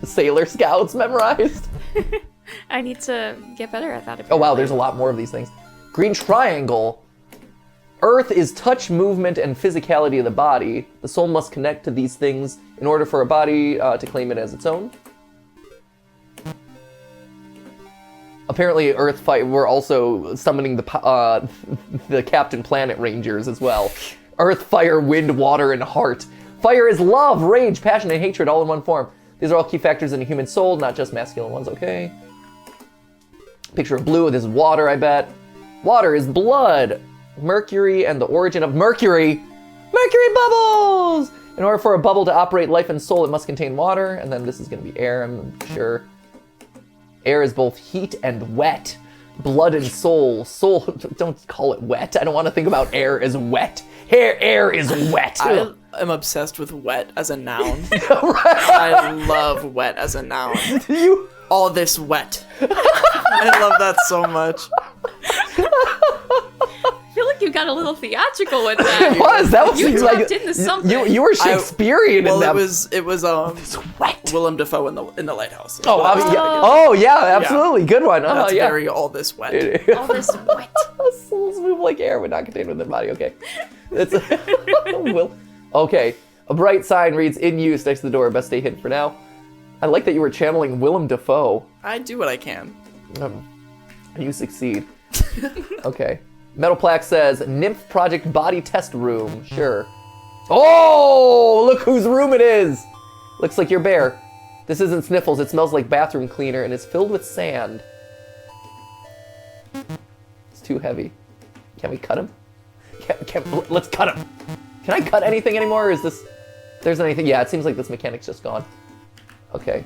Sailor Scouts memorized? I need to get better at that. Oh Apparently. wow, there's a lot more of these things. Green triangle. Earth is touch, movement, and physicality of the body. The soul must connect to these things in order for a body to claim it as its own. Apparently, we're also summoning the Captain Planet Rangers as well. Earth, fire, wind, water, and heart. Fire is love, rage, passion, and hatred all in one form. These are all key factors in a human soul, not just masculine ones, okay? Picture of blue, this is water, I bet. Water is blood. Mercury and the origin of Mercury. Mercury bubbles! In order for a bubble to operate life and soul, it must contain water. And then this is going to be air, I'm sure. Air is both heat and wet. Blood and soul. Soul, don't call it wet. I don't want to think about air as wet. Air is wet. I am obsessed with wet as a noun. I love wet as a noun. All this wet. I love that so much. I feel like you got a little theatrical with that. It was. That was You like tapped into something. you were Shakespearean in that. It was It's wet. Willem Dafoe in the Lighthouse. Oh yeah, absolutely, good one. That's Yeah. very all this wet. All this wet. Souls move like air when not contained within the body. Okay. Okay. A bright sign reads "In use" next to the door. Best stay hidden for now. I like that you were channeling Willem Dafoe. I do what I can. You succeed. Okay. Metal plaque says Nymph Project Body Test Room. Sure. Oh, look whose room it is. Looks like your bear. This isn't Sniffles, it smells like bathroom cleaner and is filled with sand. It's too heavy. Can we cut him? Let's cut him. Can I cut anything anymore, or is this... There's anything? Yeah, it seems like this mechanic's just gone. Okay.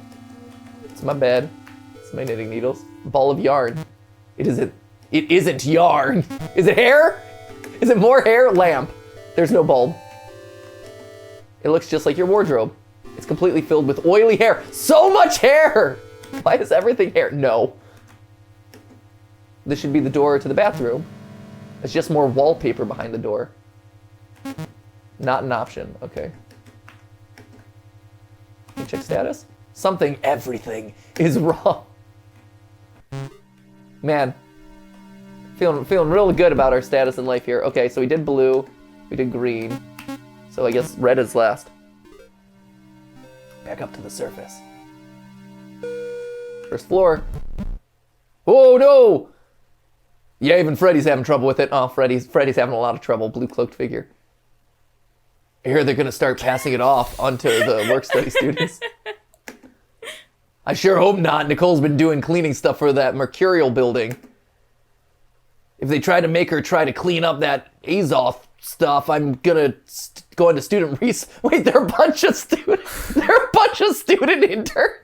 It's my bed. It's my knitting needles. Ball of yarn. It isn't yarn. Is it hair? Is it more hair? Lamp. There's no bulb. It looks just like your wardrobe. It's completely filled with oily hair. So much hair! Why is everything hair? No. This should be the door to the bathroom. It's just more wallpaper behind the door. Not an option. Okay. Can you check status? Everything is wrong. Man. Feeling really good about our status in life here. Okay, so we did blue. We did green. So I guess red is last. Back up to the surface. First floor. Oh no! Yeah, even Freddy's having trouble with it. Oh, Freddy's having a lot of trouble. Blue cloaked figure. I hear they're gonna start passing it off onto the work study students. I sure hope not. Nicole's been doing cleaning stuff for that Mercurial building. If they try to make her try to clean up that Azoth stuff, I'm gonna go into student Wait, they're a bunch of students. They're a bunch of student interns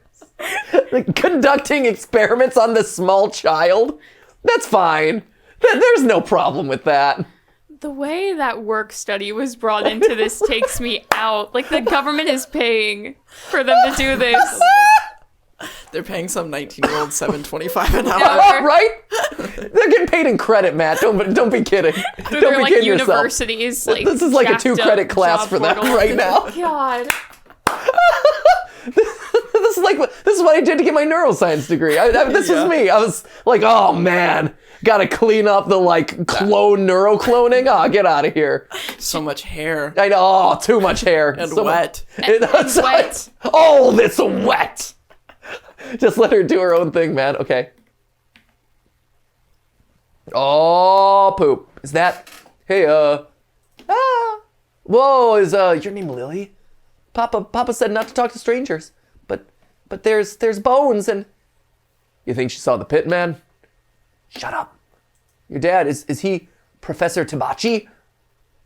conducting experiments on this small child. That's fine. There's no problem with that. The way that work study was brought into this takes me out. Like, the government is paying for them to do this. They're paying some 19-year-old $7.25 an hour. Yeah, right? They're getting paid in credit, Matt. Don't be kidding. Through Don't their, be like, kidding universities. yourself. Like, This is like a jacked 2-credit up class job for them portal. right now. God. This is what I did to get my neuroscience degree. This was me. I was like, oh man, gotta clean up the clone neurocloning. Oh, get out of here. So much hair. I know. Oh, too much hair. And so wet. And wet. Oh, this wet. Just let her do her own thing, man. Okay. Oh, poop. Is that... Hey, Whoa, is your name Lily? Papa said not to talk to strangers. But there's bones and... You think she saw the pit, man? Shut up. Your dad, is he Professor Tabachi?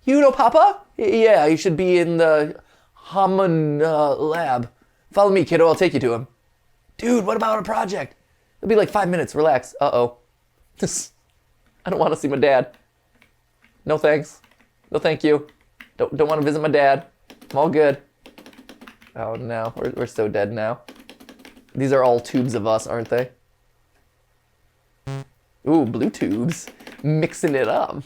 You know Papa? Yeah, you should be in the Haman lab. Follow me, kiddo. I'll take you to him. Dude, what about a project? It'll be like 5 minutes. Relax. Uh-oh. I don't want to see my dad. No thanks. No thank you. Don't want to visit my dad. I'm all good. Oh no, we're so dead now. These are all tubes of us, aren't they? Ooh, blue tubes. Mixing it up.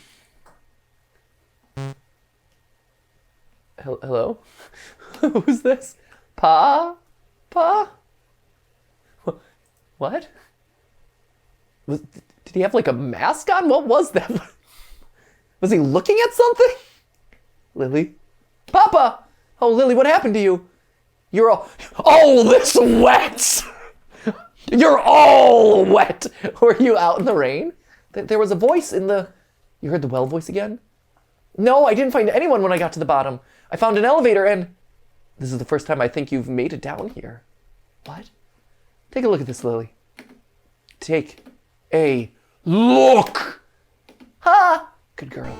Hello? Who's this? Pa? What? Did he have like a mask on? What was that? Was he looking at something? Lily? Papa! Oh, Lily, what happened to you? You're all... Oh, this wet! You're all wet! Were you out in the rain? There was a voice in the... You heard the well voice again? No, I didn't find anyone when I got to the bottom. I found an elevator and... This is the first time I think you've made it down here. What? Take a look at this, Lily. Take a look! Ha! Good girl.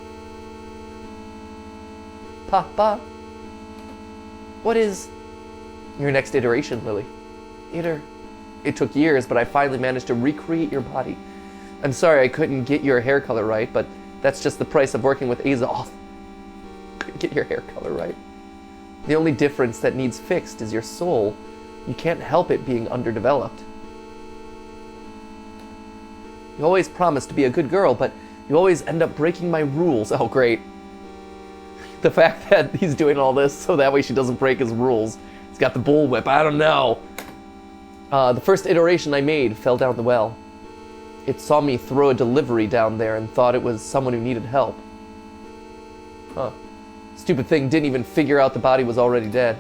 Papa. What is your next iteration, Lily? It took years, but I finally managed to recreate your body. I'm sorry I couldn't get your hair color right, but that's just the price of working with Azoth. Couldn't get your hair color right. The only difference that needs fixed is your soul. You can't help it being underdeveloped. You always promise to be a good girl, but you always end up breaking my rules. Oh, great. The fact that he's doing all this so that way she doesn't break his rules. He's got the bullwhip, I don't know. The first iteration I made fell down the well. It saw me throw a delivery down there and thought it was someone who needed help. Huh. Stupid thing didn't even figure out the body was already dead.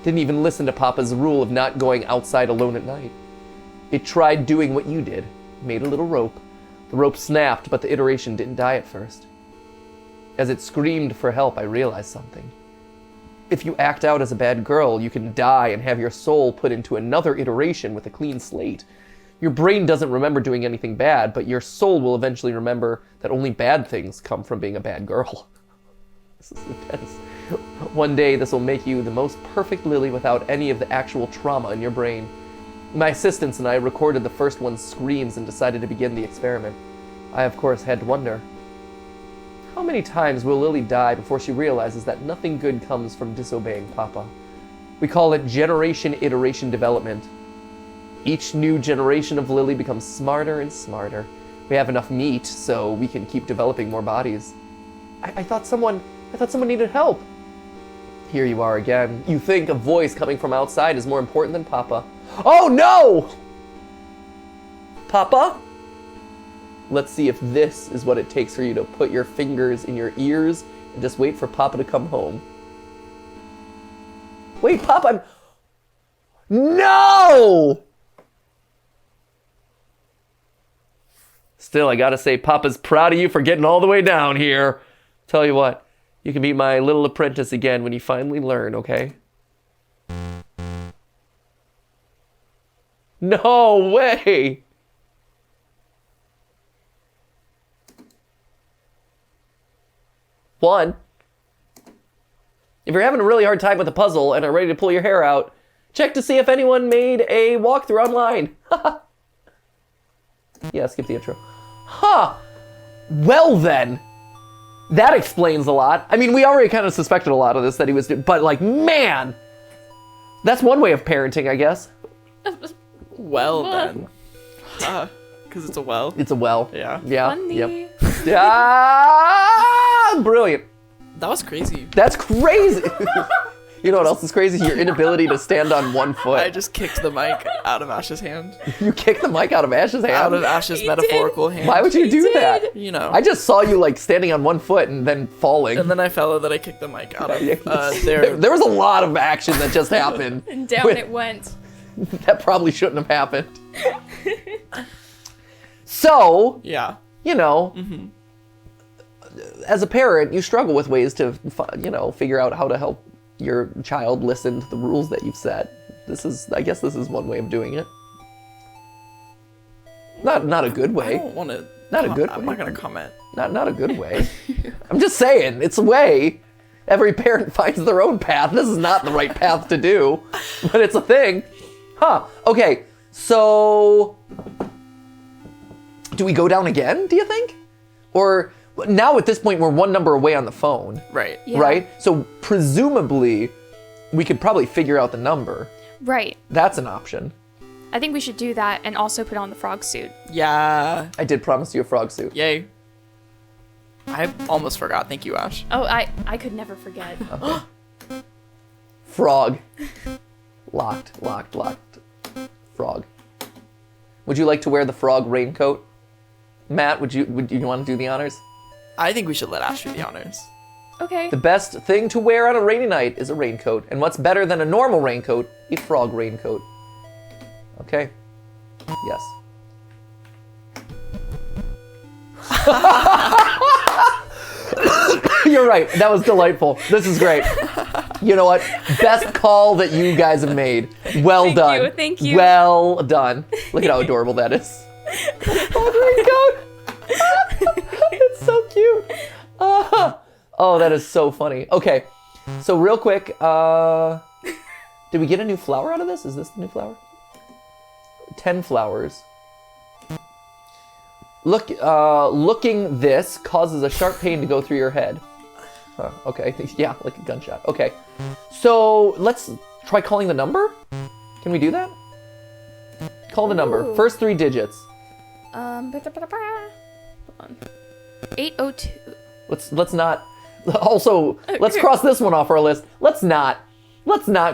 Didn't even listen to Papa's rule of not going outside alone at night. It tried doing what you did. Made a little rope. The rope snapped, but the iteration didn't die at first. As it screamed for help, I realized something. If you act out as a bad girl, you can die and have your soul put into another iteration with a clean slate. Your brain doesn't remember doing anything bad, but your soul will eventually remember that only bad things come from being a bad girl. This is intense. One day, this will make you the most perfect Lily without any of the actual trauma in your brain. My assistants and I recorded the first one's screams and decided to begin the experiment. I, of course, had to wonder, how many times will Lily die before she realizes that nothing good comes from disobeying Papa? We call it generation iteration development. Each new generation of Lily becomes smarter and smarter. We have enough meat, so we can keep developing more bodies. I thought someone needed help. Here you are again. You think a voice coming from outside is more important than Papa. Oh no! Papa? Let's see if this is what it takes for you to put your fingers in your ears and just wait for Papa to come home. Wait, Papa, No! Still, I gotta say, Papa's proud of you for getting all the way down here. Tell you what, you can be my little apprentice again when you finally learn, okay? No way! One, if you're having a really hard time with a puzzle and are ready to pull your hair out, check to see if anyone made a walkthrough online. Yeah, skip the intro. Huh. Well then, that explains a lot. I mean, we already kind of suspected a lot of this that he was doing, but like, man, that's one way of parenting, I guess. Well then. Because it's a well. It's a well. Yeah. Yeah. Funny. Yep. Ah, brilliant. That was crazy. That's crazy. You know what else is crazy? Your inability to stand on one foot. I just kicked the mic out of Ash's hand. You kicked the mic out of Ash's hand? Out of Ash's metaphorical hand. Why would you do that? You know. I just saw you like standing on one foot and then falling. And then I fell, and then I kicked the mic out of there. There was a lot of action that just happened. And down it went. That probably shouldn't have happened. So, Yeah. you know, as a parent, you struggle with ways to, figure out how to help your child listen to the rules that you've set. I guess this is one way of doing it. Not a good way. I don't want to. Not a good I'm way. not going to comment. Not a good way. I'm just saying, it's a way. Every parent finds their own path. This is not the right path to do, but it's a thing. Huh. Okay, so do we go down again, do you think? Or now at this point, we're one number away on the phone. Right. Yeah. Right? So presumably, we could probably figure out the number. Right. That's an option. I think we should do that and also put on the frog suit. Yeah. I did promise you a frog suit. Yay. I almost forgot. Thank you, Ash. Oh, I could never forget. Frog. Locked. Frog. Would you like to wear the frog raincoat? Matt, would you want to do the honors? I think we should let Ash do the honors. Okay. The best thing to wear on a rainy night is a raincoat. And what's better than a normal raincoat? A frog raincoat. Okay. Yes. You're right. That was delightful. This is great. You know what? Best call that you guys have made. Well done. Thank you. Well done. Look at how adorable that is. Oh, raincoat. It's so cute. Oh, that is so funny. Okay. So real quick, did we get a new flower out of this? Is this the new flower? 10 flowers. Looking this causes a sharp pain to go through your head. Huh, okay, yeah, like a gunshot. Okay, so let's try calling the number. Can we do that? Call the number. Ooh. First 3 digits. Hold on. 802. Let's not. Also, let's cross this one off our list. Let's not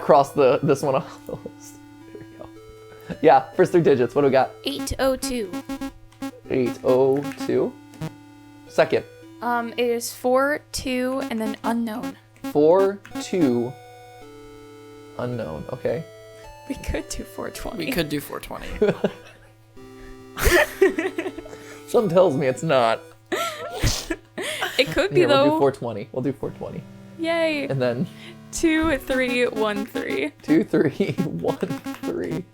cross this one off the list. There we go. Yeah, first 3 digits. What do we got? 802. 802. Second. It is 42 and then unknown. 42. Unknown. Okay. We could do 420. We could do 420. Something tells me it's not. It could be Here, though. we'll do 420. We'll do 420. Yay. And then 2313. 2313.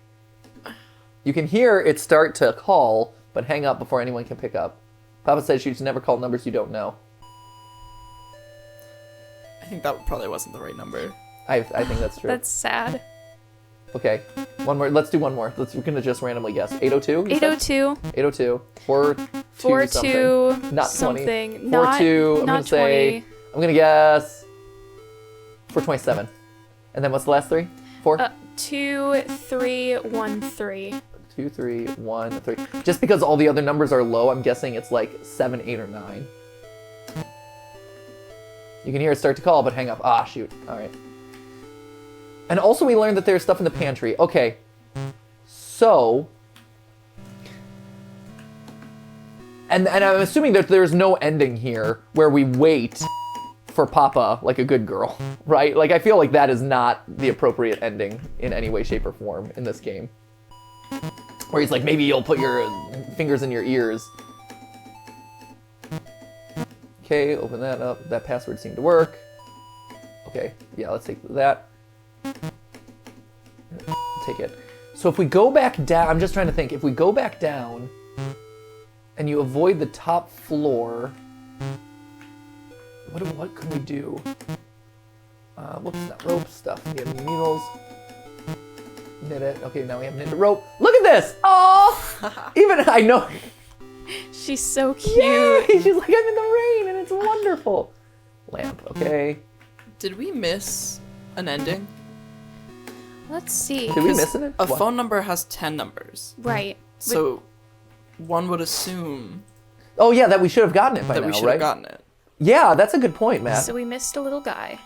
You can hear it start to call, but hang up before anyone can pick up. Papa says you should never call numbers you don't know. I think that probably wasn't the right number. I think that's true. That's sad. Okay, one more. Let's do one more. We're gonna just randomly guess. 802. 802. 802. 42 something. Not 20. 42. 42. I'm not gonna say. 20. I'm gonna guess. 427. And then what's the last three? 4. 2313. 2313. Just because all the other numbers are low, I'm guessing it's like 7, 8, or 9. You can hear it start to call, but hang up. Ah, shoot. All right. And also we learned that there's stuff in the pantry. Okay. So... And I'm assuming that there's no ending here where we wait for Papa like a good girl, right? Like, I feel like that is not the appropriate ending in any way, shape, or form in this game. Where he's like, maybe you'll put your fingers in your ears. Okay, open that up. That password seemed to work. Okay, yeah, let's take that. Take it. So if we go back down, I'm just trying to think. If we go back down and you avoid the top floor, what can we do? Whoops, not rope stuff. We have needles. Knit it. Okay, now we have knit a rope. Look at this! Oh, even I know. She's so cute. Yay! She's like, I'm in the rain, and it's wonderful. Lamp. Okay. Did we miss an ending? Let's see. Did we miss it? A phone number has 10 numbers. Right. So one would assume Oh yeah, that we should have gotten it by that now, we should right? have gotten it. Yeah, that's a good point, Matt. So we missed a little guy.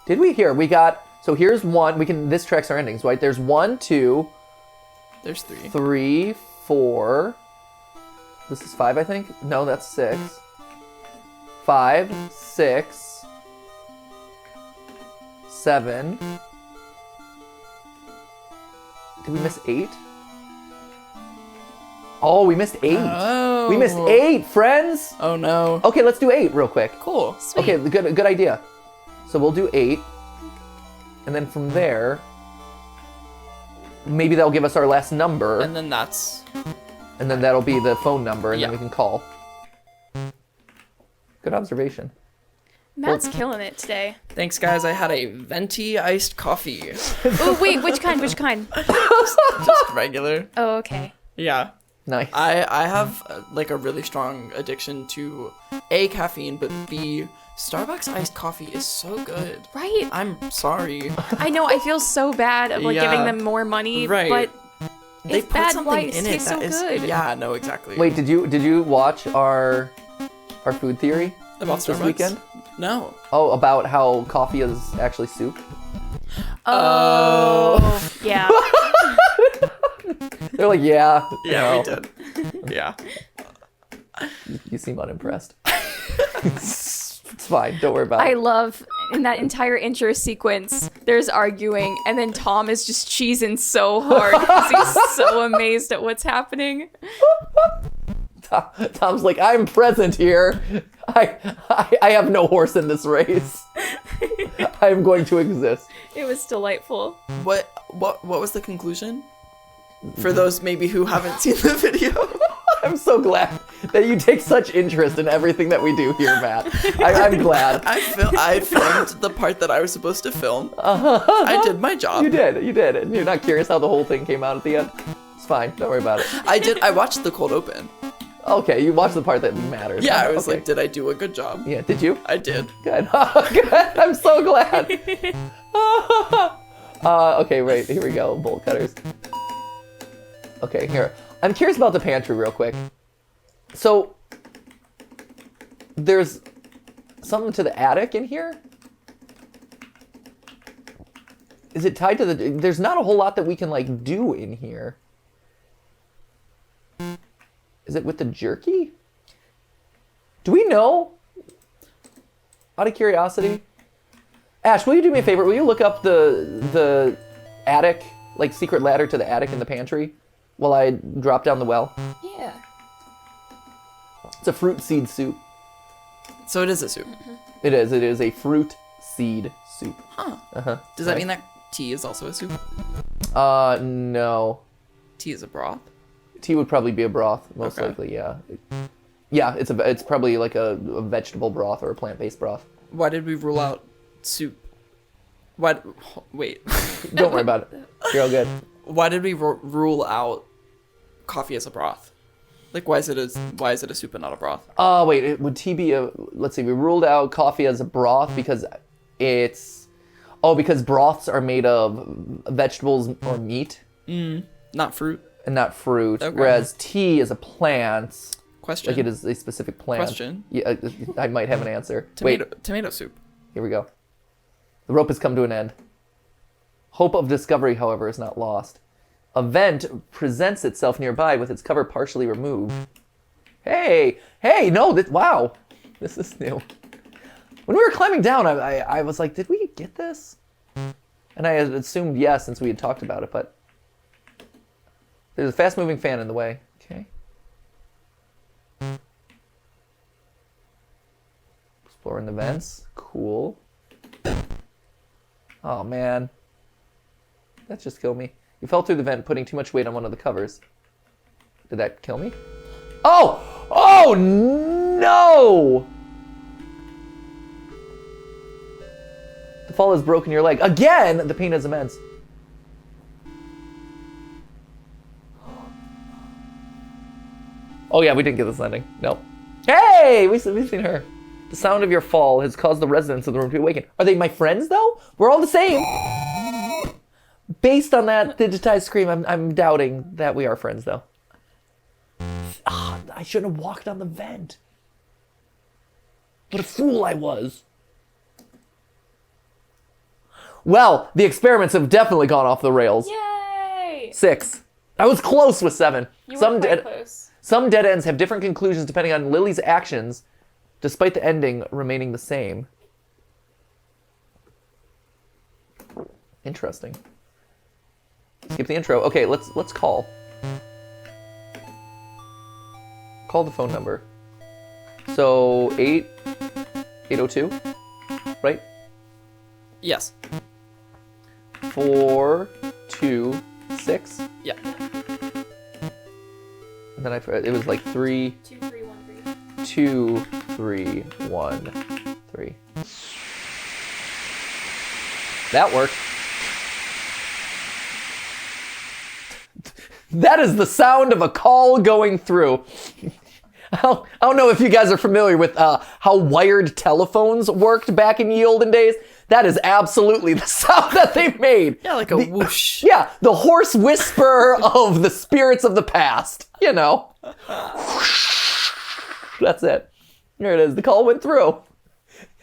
Did we? Here, we got, so here's one, this tracks our endings, right? There's 1, 2, There's 3. 3, 4. This is 5, I think? No, that's 6. 5, 6, 7. Did we miss 8? Oh, we missed 8. Oh. We missed 8, friends. Oh no. Okay, let's do 8 real quick. Cool. Sweet. Okay, good idea. So we'll do 8. And then from there, maybe that'll give us our last number. And then that's... And then that'll be the phone number, and Yeah. then we can call. Good observation. Matt's killing it today. Thanks, guys. I had a venti iced coffee. Oh, wait, which kind? Which kind? Just regular. Oh, okay. Yeah. Nice. I have like a really strong addiction to A, caffeine, but B, Starbucks iced coffee is so good. Right? I'm sorry. I know, I feel so bad of like Yeah. giving them more money, Right. but They it's put bad something white. in It it tastes that so is... good. Yeah, no, exactly. Wait, did you watch our food theory About this Starbucks? weekend? No. Oh, about how coffee is actually soup? Oh, yeah. They're like, yeah. Yeah, no. we did. Yeah. You seem unimpressed. It's fine. Don't worry about I it. love in that entire intro sequence, there's arguing, and then Tom is just cheesing so hard because he's so amazed at what's happening. Tom's like, I'm present here. I have no horse in this race. I am going to exist. It was delightful. What was the conclusion? For those maybe who haven't seen the video. I'm so glad that you take such interest in everything that we do here, Matt. I'm glad. I filmed the part that I was supposed to film. I did my job. You did. And you're not curious how the whole thing came out at the end? It's fine. Don't worry about it. I watched the cold open. Okay, you watched the part that mattered. Yeah, I was Okay. like, did I do a good job? Yeah, did you? I did. Good. Good. I'm so glad. Okay, right. Here we go. Bolt cutters. Okay, here. I'm curious about the pantry real quick. So, there's something to the attic in here? Is it tied to the... There's not a whole lot that we can, like, do in here. Is it with the jerky? Do we know? Out of curiosity. Ash, will you do me a favor? Will you look up the attic, like secret ladder to the attic in the pantry while I drop down the well? Yeah. It's a fruit seed soup. So it is a soup. It is a fruit seed soup. Huh. Does that mean that tea is also a soup? No. Tea is a broth? Tea would probably be a broth, most Okay. likely, yeah. Yeah, it's probably like a vegetable broth or a plant-based broth. Why did we rule out soup? Wait. Don't worry about it. You're all good. Why did we rule out coffee as a broth? Like, why is it a soup and not a broth? Wait, would tea be let's see, we ruled out coffee as a broth because because broths are made of vegetables or meat. Not fruit. And not fruit. Okay. Whereas tea is a plant. Question. Like it is a specific plant. Question. Yeah, I might have an answer. Tomato soup. Here we go. The rope has come to an end. Hope of discovery, however, is not lost. A vent presents itself nearby with its cover partially removed. Hey, no, wow, this is new. When we were climbing down, I was like, did we get this? And I had assumed yes, since we had talked about it, but there's a fast-moving fan in the way. Okay. Exploring the vents. Cool. Oh, man. That just killed me. You fell through the vent, putting too much weight on one of the covers. Did that kill me? Oh! Oh, no! The fall has broken your leg. Again! The pain is immense. Oh, yeah, we didn't get this landing. No. Hey! We've seen her. The sound of your fall has caused the residents of the room to awaken. Are they my friends, though? We're all the same. Based on that digitized scream, I'm doubting that we are friends, though. I shouldn't have walked on the vent. What a fool I was. Well, the experiments have definitely gone off the rails. Yay! 6. I was close with 7. You were quite close. Some dead ends have different conclusions depending on Lily's actions, despite the ending remaining the same. Interesting. Skip the intro. Okay, let's call. Call the phone number. So 802, right? Yes. 426. Yeah. And then it was like 2313. 2313. That worked. That is the sound of a call going through. I don't know if you guys are familiar with how wired telephones worked back in the olden days. That is absolutely the sound that they made. Yeah, like a whoosh. Yeah, the hoarse whisper of the spirits of the past. You know. That's it. There it is. The call went through.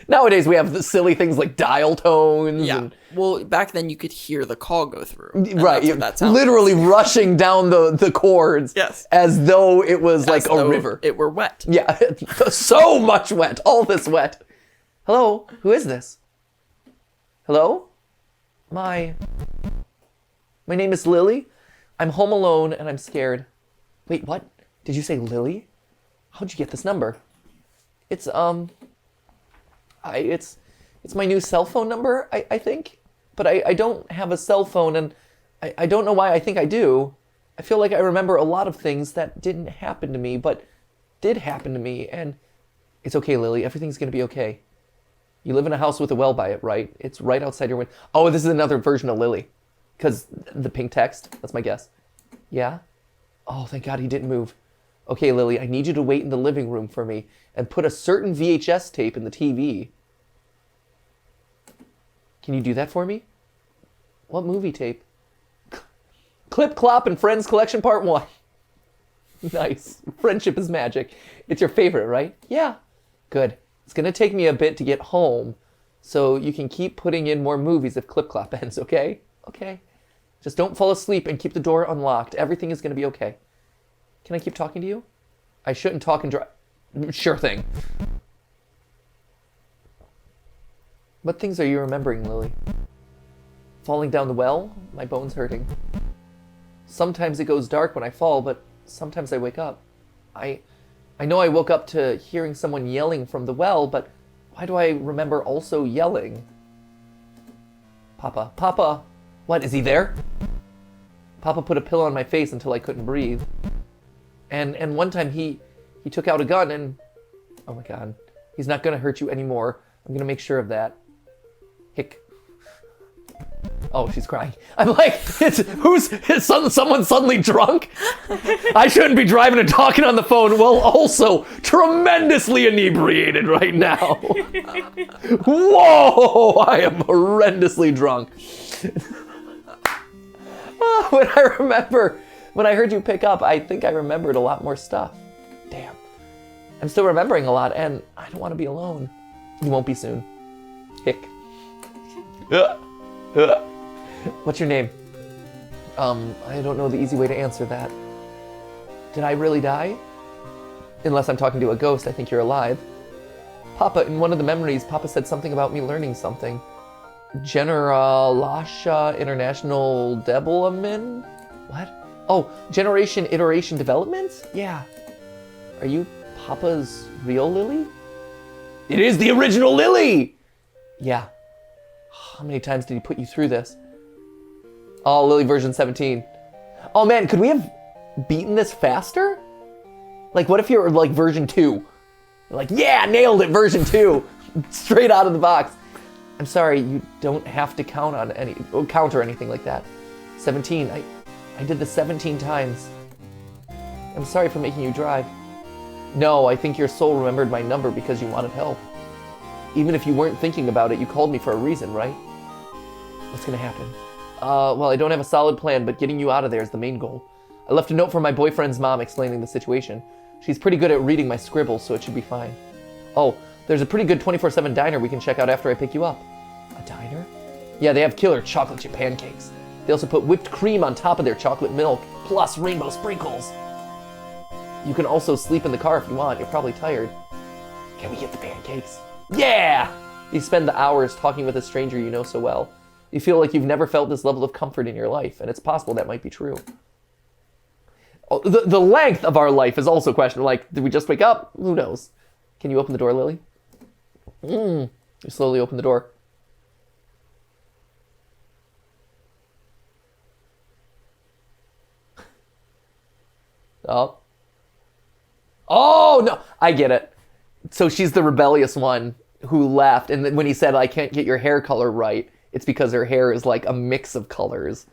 Nowadays we have the silly things like dial tones. Yeah. And, Well, back then you could hear the call go through. right. That's what that Literally rushing down the chords. Yes. As though it was like a river. It were wet. Yeah. So much wet. All this wet. Hello? Who is this? Hello? My name is Lily. I'm home alone and I'm scared. Wait, what? Did you say Lily? How'd you get this number? It's it's my new cell phone number, I think. But I don't have a cell phone, and I don't know why I think I do. I feel like I remember a lot of things that didn't happen to me, but did happen to me, and it's okay, Lily. Everything's gonna be okay. You live in a house with a well by it, right? It's right outside your window. Oh, this is another version of Lily. Because the pink text, that's my guess. Yeah? Oh, thank God he didn't move. Okay, Lily, I need you to wait in the living room for me and put a certain VHS tape in the TV. Can you do that for me? What movie tape? Clip Clop and Friends Collection Part 1. Nice. Friendship is magic. It's your favorite, right? Yeah. Good. It's going to take me a bit to get home, so you can keep putting in more movies if Clip Clop ends, okay? Okay. Just don't fall asleep and keep the door unlocked. Everything is going to be okay. Can I keep talking to you? I shouldn't talk and drive. Sure thing. What things are you remembering, Lily? Falling down the well? My bone's hurting. Sometimes it goes dark when I fall, but sometimes I wake up. I know I woke up to hearing someone yelling from the well, but why do I remember also yelling? Papa, what, is he there? Papa put a pillow on my face until I couldn't breathe. And one time he took out a gun and, oh my God, he's not gonna hurt you anymore. I'm gonna make sure of that. Hick. Oh, she's crying. I'm like, someone suddenly drunk? I shouldn't be driving and talking on the phone while also tremendously inebriated right now. Whoa, I am horrendously drunk. When I heard you pick up, I think I remembered a lot more stuff. Damn. I'm still remembering a lot, and I don't want to be alone. You won't be soon. Hick. What's your name? I don't know the easy way to answer that. Did I really die? Unless I'm talking to a ghost, I think you're alive. Papa, in one of the memories, Papa said something about me learning something. Generalasha International Development? What? Oh, Generation Iteration Development? Yeah. Are you Papa's real Lily? It is the original Lily! Yeah. How many times did he put you through this? Oh, Lily version 17. Oh man, could we have beaten this faster? Like, what if you were like version 2? Like, yeah, nailed it, version 2. Straight out of the box. I'm sorry, you don't have to count or anything like that. 17, I did this 17 times. I'm sorry for making you drive. No, I think your soul remembered my number because you wanted help. Even if you weren't thinking about it, you called me for a reason, right? What's gonna happen? Well, I don't have a solid plan, but getting you out of there is the main goal. I left a note for my boyfriend's mom explaining the situation. She's pretty good at reading my scribbles, so it should be fine. Oh, there's a pretty good 24/7 diner we can check out after I pick you up. A diner? Yeah, they have killer chocolate chip pancakes. They also put whipped cream on top of their chocolate milk, plus rainbow sprinkles. You can also sleep in the car if you want. You're probably tired. Can we get the pancakes? Yeah! You spend the hours talking with a stranger you know so well. You feel like you've never felt this level of comfort in your life, and it's possible that might be true. Oh, the length of our life is also questionable. Like, did we just wake up? Who knows? Can you open the door, Lily? You slowly open the door. Oh, no, I get it. So she's the rebellious one who left, and then when he said, I can't get your hair color right, it's because her hair is like a mix of colors.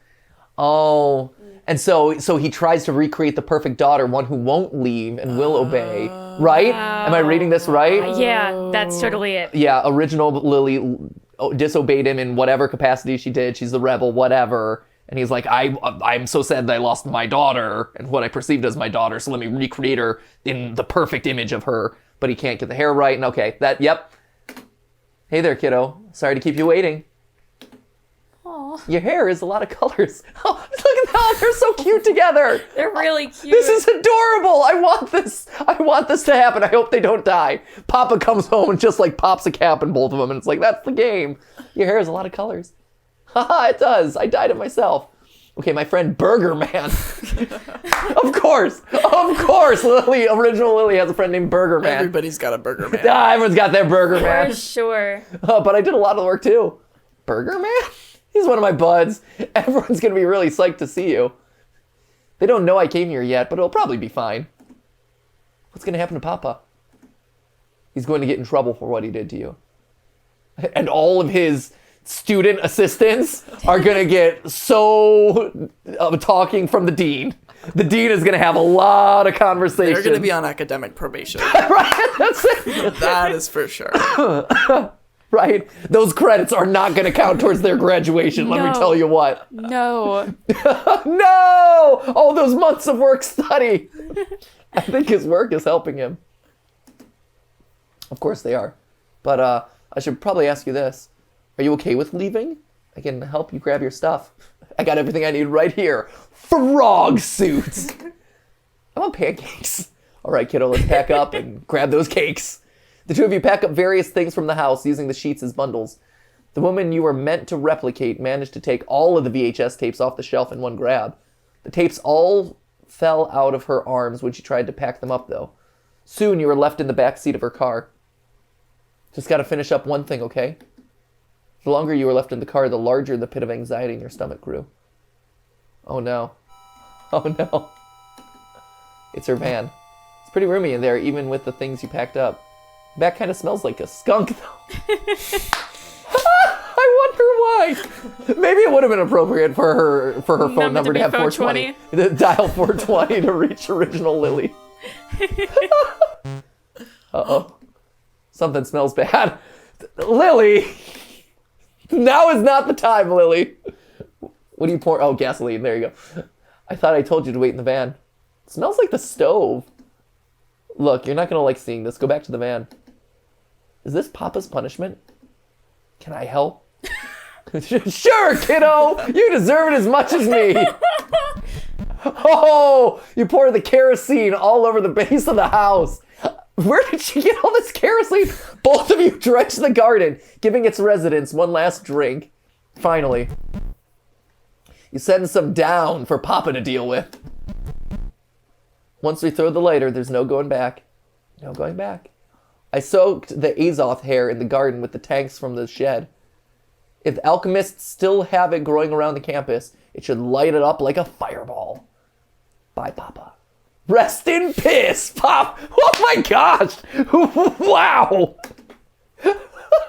Oh, and so he tries to recreate the perfect daughter, one who won't leave and will obey, right? Am I reading this right? Yeah, that's totally it. Yeah, original Lily disobeyed him in whatever capacity she did. She's the rebel, whatever. And he's like, I'm so sad that I lost my daughter and what I perceived as my daughter, so let me recreate her in the perfect image of her. But he can't get the hair right, and okay, yep. Hey there, kiddo. Sorry to keep you waiting. Aww. Your hair is a lot of colors. Oh, look at that, they're so cute together. They're really cute. This is adorable. I want this to happen. I hope they don't die. Papa comes home and just like pops a cap in both of them, and it's like, that's the game. Your hair is a lot of colors. Haha, it does. I dyed it myself. Okay, my friend Burger Man. Of course. Lily, original Lily has a friend named Burger Man. Everybody's got a Burger Man. Everyone's got their Burger Man. For sure. But I did a lot of the work too. Burger Man? He's one of my buds. Everyone's gonna be really psyched to see you. They don't know I came here yet, but it'll probably be fine. What's gonna happen to Papa? He's going to get in trouble for what he did to you. And all of his student assistants are gonna get so talking from the dean. The dean is gonna have a lot of conversation. They're gonna be on academic probation. Right, that's it. That is for sure. Right? Those credits are not gonna count towards their graduation, let me tell you what. No. No! All those months of work study. I think his work is helping him. Of course they are. But I should probably ask you this. Are you okay with leaving? I can help you grab your stuff. I got everything I need right here. Frog suits. I want pancakes. All right, kiddo, let's pack up and grab those cakes. The two of you pack up various things from the house using the sheets as bundles. The woman you were meant to replicate managed to take all of the VHS tapes off the shelf in one grab. The tapes all fell out of her arms when she tried to pack them up, though. Soon you were left in the back seat of her car. Just gotta finish up one thing, okay? The longer you were left in the car, the larger the pit of anxiety in your stomach grew. Oh no. Oh no. It's her van. It's pretty roomy in there, even with the things you packed up. Back kind of smells like a skunk, though. I wonder why. Maybe it would have been appropriate for her phone number to have 420. Dial 420 to reach original Lily. Uh-oh. Something smells bad. Lily! Now is not the time, Lily. What do you pour? Oh, gasoline. There you go. I thought I told you to wait in the van. It smells like the stove. Look, you're not going to like seeing this. Go back to the van. Is this Papa's punishment? Can I help? Sure, kiddo! You deserve it as much as me! Oh! You pour the kerosene all over the base of the house. Where did she get all this kerosene? Both of you drench the garden, giving its residents one last drink. Finally. You send some down for Papa to deal with. Once we throw the lighter, there's no going back. No going back. I soaked the Azoth hair in the garden with the tanks from the shed. If alchemists still have it growing around the campus, it should light it up like a fireball. Bye, Papa. Rest in piss, Pop. Oh my gosh. Wow.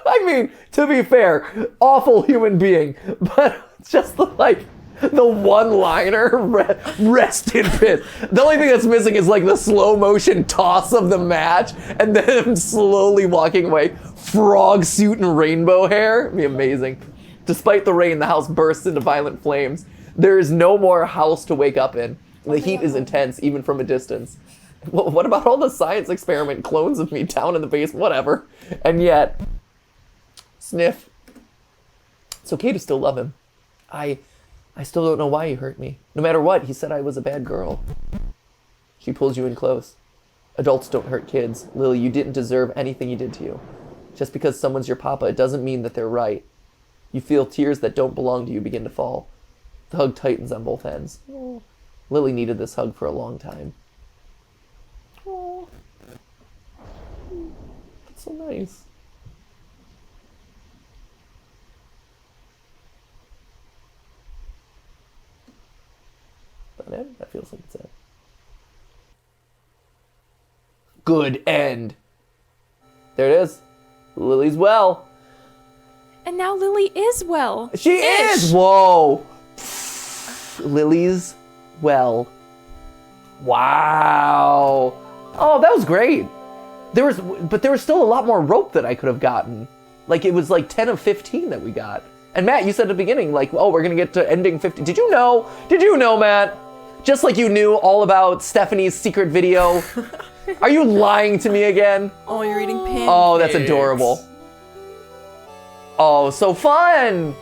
I mean, to be fair, awful human being, but just like the one-liner, rest in piss. The only thing that's missing is like the slow motion toss of the match and then him slowly walking away. Frog suit and rainbow hair. It'd be amazing. Despite the rain, the house bursts into violent flames. There is no more house to wake up in. The heat is intense, even from a distance. What about all the science experiment clones of me down in the basement? Whatever. And yet, sniff. It's okay to still love him. I still don't know why he hurt me. No matter what, he said I was a bad girl. She pulls you in close. Adults don't hurt kids. Lily, you didn't deserve anything he did to you. Just because someone's your papa, it doesn't mean that they're right. You feel tears that don't belong to you begin to fall. The hug tightens on both ends. Oh. Lily needed this hug for a long time. Oh. That's so nice. That end? That feels like it's it. Good end. There it is. Lily's well. And now Lily is well. She is! Whoa! Lily's well. Wow. Oh, that was great. But there was still a lot more rope that I could have gotten. Like, it was like 10 of 15 that we got. And Matt, you said at the beginning, like, oh, we're gonna get to ending 50. Did you know? Did you know, Matt? Just like you knew all about Stephanie's secret video. Are you lying to me again? Oh, you're eating pancakes. Oh, that's adorable. Oh, so fun!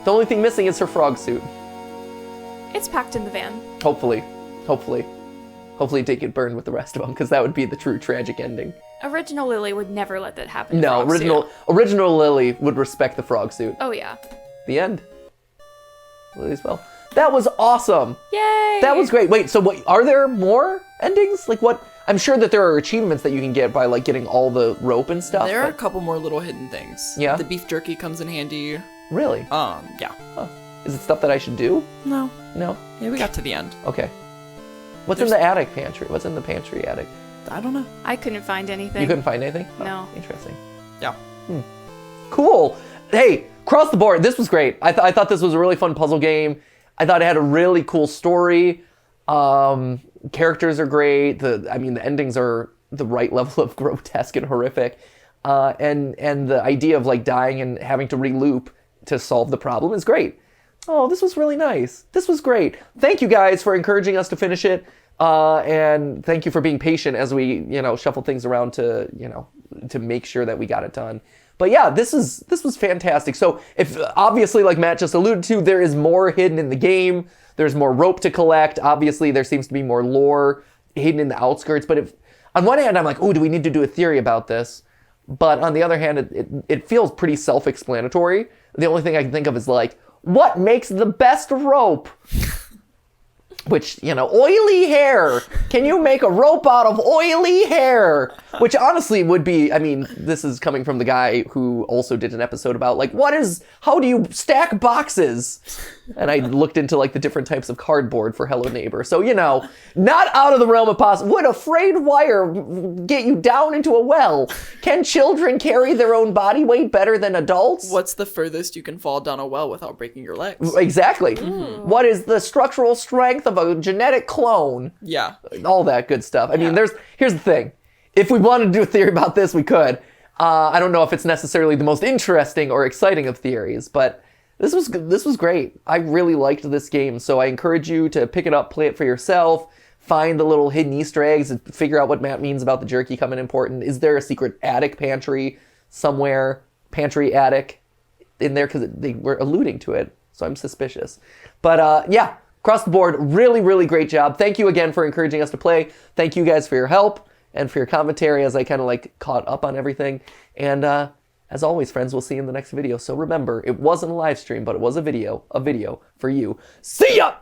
The only thing missing is her frog suit. It's packed in the van. Hopefully it did get burned with the rest of them, because that would be the true tragic ending. Original Lily would never let that happen. No, original Lily would respect the frog suit. Oh yeah. The end. Lily's well. That was awesome. Yay! That was great. Wait, so what? Are there more endings? Like what? I'm sure that there are achievements that you can get by like getting all the rope and stuff. There are a couple more little hidden things. Yeah. The beef jerky comes in handy. Really? Yeah. Huh. Is it stuff that I should do? No. No? Yeah, we got to the end. Okay. What's in the attic pantry? What's in the pantry attic? I don't know. I couldn't find anything. You couldn't find anything? No. Oh, interesting. Yeah. Cool. Hey, across the board, this was great. I thought this was a really fun puzzle game. I thought it had a really cool story. Characters are great. The endings are the right level of grotesque and horrific. And the idea of like dying and having to re-loop to solve the problem is great. Oh, this was really nice. This was great. Thank you guys for encouraging us to finish it. And thank you for being patient as we, shuffle things around to make sure that we got it done. But yeah, this was fantastic. So if obviously, like Matt just alluded to, there is more hidden in the game. There's more rope to collect. Obviously, there seems to be more lore hidden in the outskirts. But if on one hand, I'm like, oh, do we need to do a theory about this? But on the other hand, it feels pretty self-explanatory. The only thing I can think of is like, what makes the best rope? Which, oily hair. Can you make a rope out of oily hair? Which honestly would be, this is coming from the guy who also did an episode about how do you stack boxes? And I looked into the different types of cardboard for Hello Neighbor. So, not out of the realm of possible. Would a frayed wire get you down into a well? Can children carry their own body weight better than adults? What's the furthest you can fall down a well without breaking your legs? Exactly. What is the structural strength of a genetic clone? Yeah. All that good stuff. Here's the thing. If we wanted to do a theory about this, we could. I don't know if it's necessarily the most interesting or exciting of theories, but this was great. I really liked this game, so I encourage you to pick it up, play it for yourself, find the little hidden Easter eggs, and figure out what Matt means about the jerky coming important. Is there a secret attic pantry somewhere? Pantry attic in there? Because they were alluding to it, so I'm suspicious. But yeah, across the board, really, really great job. Thank you again for encouraging us to play. Thank you guys for your help and for your commentary as I kind of caught up on everything. And as always, friends, we'll see you in the next video. So remember, it wasn't a live stream, but it was a video for you. See ya!